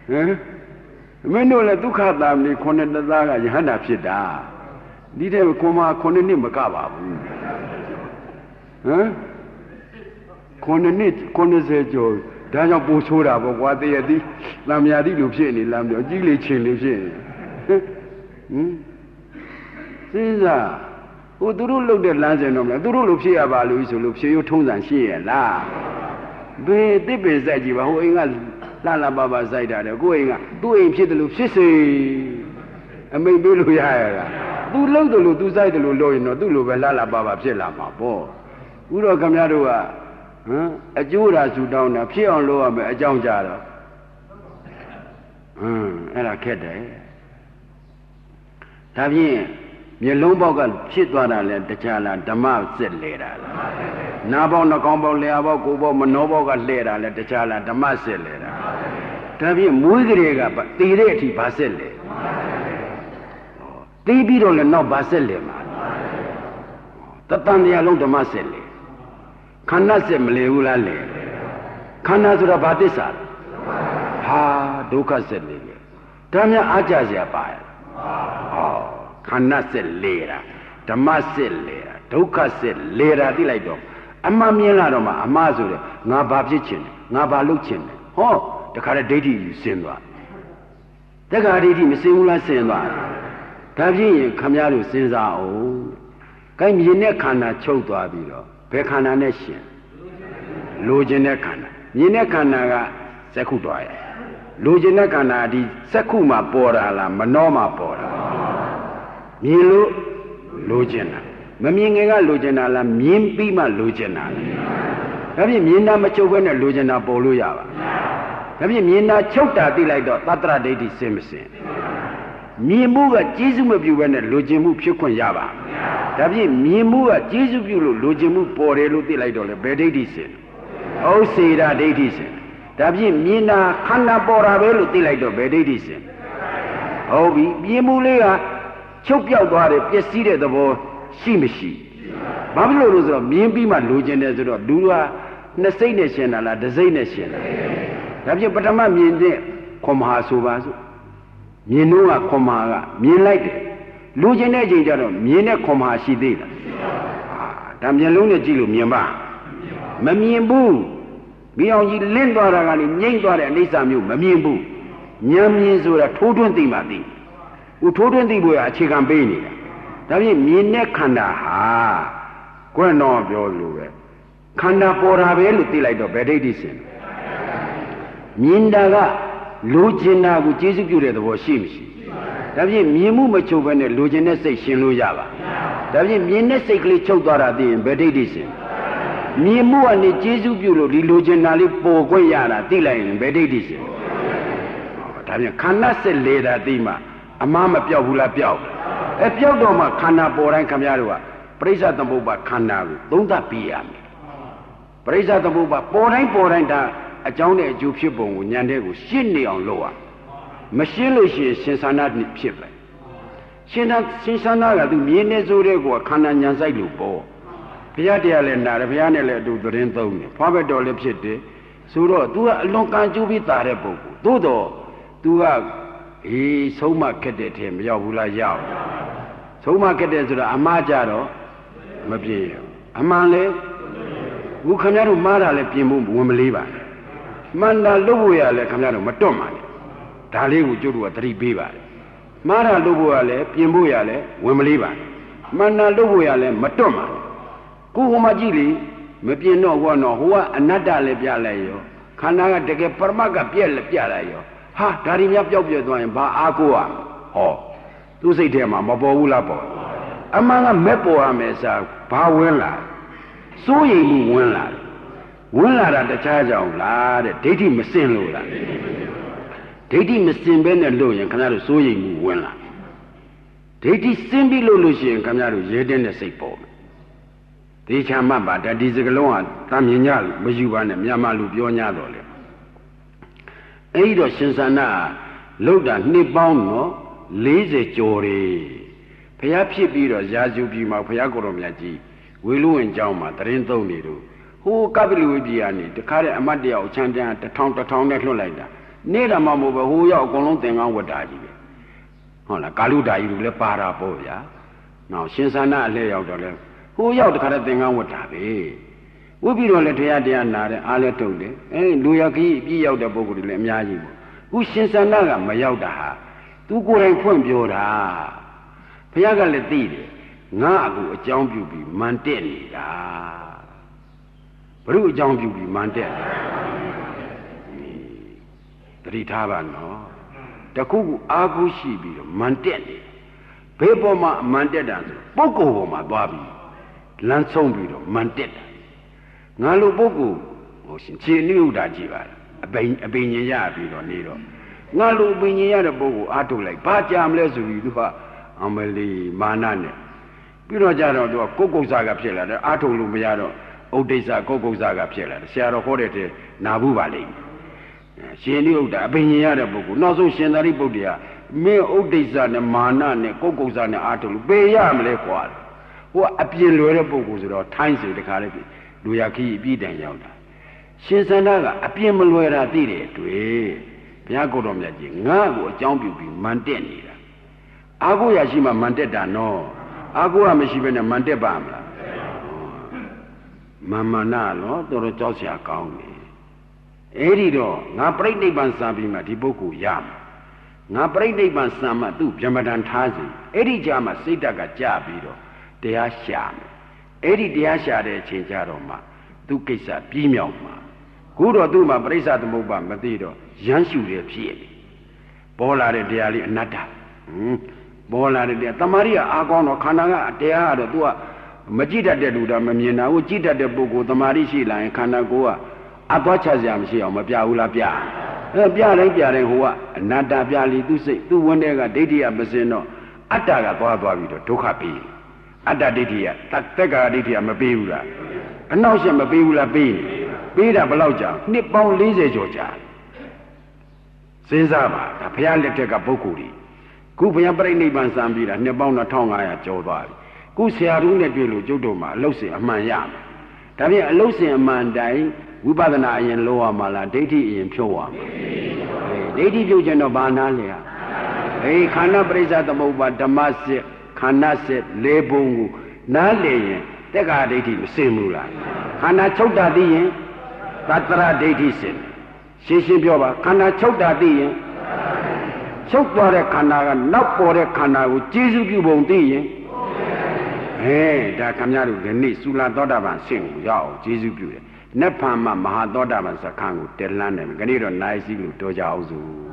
S1: ဟမ်မင်းတို့လည်းဒုက္ခတာမီ9နှစ်သားကယဟန္တာဖြစ်တာဒီတဲ့9နှစ်မကပါဘူးဟမ်9နှစ်90ကျော်ဒါကြောင့်ပို့ဆိုးတာပေါ့ကွာတရသည်တံမြာတိလိုဖြစ်နေလားမပြောကြီးလေချင်းလေးဖြစ်နေစဉ်းစားဟိုသူတို့လှုပ်တဲ့လမ်းစဉ်တော့မလားသူတို့လိုဖြစ်ရပါလို့ဆိုလို့ဖြေရိုးထုံးစံရှိရလားဘေးတစ်ပင်စိုက်ကြည့်ပါဟိုအိမ်ကလာပါစိုက်တာတယ်ကိုယ်အိမ်ကသူ့အိမ်ဖြစ်တယ်လို့ဖြစ်စေအမိတ်ပေးလို့ရရတာသူလှုပ်တယ်လို့သူစိုက်တယ်လို့လို့ရင်တော့သူ့လိုပဲလာပါဖြစ်လာမှာပေါ့ဥတော့ခင်ဗျားတို့ကအကျိုးဓာတ်ဆူတောင်းတာဖြစ်အောင်လုပ်ရမယ်အကြောင်းကြတော့အဲ့ဒါခက်တယ်ဒါဖြင့်မျက်လုံးပေါက်ကဖြစ်သွားတာလဲတခြားလားဓမ္မစစ်လဲတာလားနားပေါက်နှာခေါင်းပေါက်လျှာပေါက်ကိုယ်ပေါက်မနှောပေါက်ကလှဲတာလဲတခြားလားဓမ္မစစ်လဲတာဒါဖြင့်မွေးကလေးကတည်တဲ့အထိဘာစစ်လဲတည်ပြီးတော့လည်းနောက်ဘာစစ်လဲမှာတတန်တရားလုံးဓမ္မစစ်လဲခန္ဓာစစ်မလဲဘူးလားလဲခန္ဓာဆိုတာဘာသစ္စာလဲဟာဒုက္ခစစ်လေဒါများအားကြစရာပါရဲ့ဟောခန္ဓာစစ်လေတာဓမ္မစစ်လေတာဒုက္ခစစ်လေတာသိလိုက်တော့ Amma Mila Roma, Amazure, Nababichin, Nabaluchin, oh, the Karadati Sinwa. The Karadati Simula Sinwa. Tabi Kamaru Sinza, oh, Kam Yinekana Chotuabiro, Pekana Nation, Logenekana, Yinekana Sekudoya, Logenekana di Sekuma Bora la Manoma Bora, Milu Logena, Maminga Logena la Mimpima Logena. Have you Mina Machogan and Logena Boluyava? Have you Mina Chota like the Tatra Dati Simpson? Mimuga Jesus of you when a Logimu Pukun Yava. Have you Mimuga Jesus of you Logimu Porelu like the Bedadison? Oh, say that Dadison. Have you Mina Hana Boravelu like the Bedadison? Oh, Mimulea Chopia got it, yes, seated the war, Shimishi. Babylon was a Mimbima Logan as a Dua, Nasanation and a Designation. Have you Patama Minde, Comha Subazu? Minua Comaga, Min like it. Lujan Ejaro, Mina Comha she did. Damialuna Gilu Mima. Mamimbu. Beyond you Lindora and Yangora and Nisamu, Mamimbu. Nyam is a total thing, Mati. Who told the boy a chicken bini. That means Mina Kanda ha. Go and know of your Luwe. Kanda Poravel like the Bedadison. Mindaga. Lugina which is good the Washimishi. That means Mimu Macho when a Lugina say Shinuyava. That means Mina Sekli Chodara the Bedadison. Mimu and the Jesu Bureau, the Luginali Pogoyana, Tila in Bedadison. That means Kana said later, Dima, a Mama Piahula Piao. A Piodoma Kana Boran Kamarua, praise at the Boba Kana, don't that be am. Praise at the Boba, Poran. A John a Jew people, Yande was Sydney on lower. Machine Shinsana Chiplet. Shinsana, the Mienezurego, Kanan Yansai Bo. Piatia and Naravianele do the Rentoni, Pabado Lepsete, Suro, do a long can you be Tarebo, Dodo, do a he so marketed him, Yahula Yao. So marketed to the Amajaro, Mabi, Amale, who can never Mara Lepimu, Womaliva. Manda Lubuya le Camano Matoma. Dali would do a 3 beaver. Mara Lubuale, Pimbuyale, Wemaliva. Manda Lubuyale, Matoma. Kuhumajili, Mepino one or who another lepialayo. Kanaga de Parmaga Piel Pialayo. Ha, Darimia Piopian Ba Agua. Oh, to say them, Maboulabo. Among a Mepo Amesa, Pawella. So ye win one lad at the charge of lad, dating Messin Lola. Dating Messin Ben and Loy and Canado Soying Willa. Dating Simbi Lolushi and Canado Jeden the Sepo. They chamamba that is a loan, Tamianal, Majuan and Yamalu Bionadole. Eido Shinsana, Loda Nibono, Lazy Jory. Perhaps you be a Yazu Bima Payagoromiaji, Willu and Jama, Trento Nido. Who Kabilu Diani, the Kari Amadia, Chandan, the town that like that. Neither Mamma who are going to on what I did. On a Galuda, you will para boya. Now, since I not lay out the left, who yelled the kind of thing on what I be. We be on the Diana, I told it, and Luyaki be out the Bogu de Miaji. Who since I naga, my yauda, to go and point Yoda. Piaga Letide, Nagu, a jump you be Manteni. Ru John you be Mantel. Three Tabano. The Kugu Agushi be Manteni. Pepoma Mantedan, Boko my Bobby. Lansombido, Manteta. Nalu Boku, she knew that Jiva, a Binya Bido Nido. Nalu Binya Bogu, Atu like Pacham Lesu, Ameli Manane. Pinojano do a Coco Saga Pilla, Atu Lumiano. Odessa Coco Zaga Pella, Sierra Horete, Nabu Valley. She knew that Binyada Boku, not so Shenari Bodia, me Odessa and Mana and Coco Zana Atul, Bayam Lequal, who appear Lura Bogus or times of the Caribbean, Luyaki Bidan Yauda. Shinsanaga, appear Malwera Dide to a Piagodom Yaji, Nago, Jambu, Mantenida. Ago Yashima Manteda, no. Ago Amishiban and Mantebamla. Mamana lo toro chosia kauni. Eri do nga pradippan sabi ma di buku yam. Nga pradippan sama tu Brahmadan thazi. Eri jama siddha ka jabi doတရားရှာမယ်အဲ့ဒီတရားရှာတဲ့အချိန်ကြတော့မှသူကိစ္စပြီးမြောက်မှာခုတော့သူ့မှာပရိစ္ဆသမုပ္ပါမသိတော့ရမ်းရှူတယ်ဖြစ်နေပေါ်လာတဲ့တရားလေးအနတ္တပေါ်လာတဲ့တရားတမာရီကအားကောင်းတော့ခန္ဓာကတရားကတော့သူကမကြည့်တတ်တဲ့လူတော့မမြင်တာဘူးကြည့်တတ်တဲ့ပုဂ္ဂိုလ်တမာရီရှိလာရင်ခန္ဓာကိုယ်ကအသွားချစရာမရှိအောင်မပြဘူးလားပြပြတိုင်းဟိုကအနတ္တပြလီသူစိတ်သူဝန်းတဲ့ကဒိဋ္ဌိယမစင်တော့အတ္တကသွားပြီးတော့ဒုက္ခပေးအတ္တဒိဋ္ဌိယတက္ကာဒိဋ္ဌိယမပေးဘူးလားအနောက်ရှက်မပေးဘူးလားပေးတာဘယ်လောက်ကြာနှစ်ပေါင်း40ကျော်ကြာစဉ်းစားပါဒါဘုရားလက်ထက်ကပုဂ္ဂိုလ်ကြီးခုဘုရားပြိဋိဘံစံပြီးတာနှစ်ပေါင်း1500ကျော်သွားပြီခုဆရာတို့နဲ့တွေ့လို့ကျုပ်တို့မှာအလုတ်စင်အမှန်ရမယ်ဒါဖြင့်အလုတ်စင်အမှန်တိုင်းဝိပဿနာအရင်လောရမှာလားဒိဋ္ဌိအရင်ဖြုတ်ရမှာဒိဋ္ဌိဖြုတ်ခြင်းတော့ဘာနာလဲခန္ဓာပရိစ္ဆသမုပ္ပါဓမ္မစစ်ခန္ဓာစစ်လေးပုံကိုနားလည်ရင်တက္ကာဒိဋ္ဌိမစင်ဘူးလားခန္ဓာချုပ်တာသိရင်သတ္တရဒိဋ္ဌိစင်ရှင်းပြောပါခန္ဓာချုပ်တာသိရင်ချုပ်သွားတဲ့ခန္ဓာကနောက်ပေါ်တဲ့ခန္ဓာကိုကျေစုပြုပုံသိရင်ဒါခမရတို့ဒီနေ့သုလသောတာပန်ဆင့်ကိုရအောင်ကျေစုပြုတယ်နတ်ဖန်မှာမဟာသောတာပန်စခန်းကိုတက်လှမ်းတယ်ခဏတော့နိုင်စီလို့တော်ကြအောင်စို့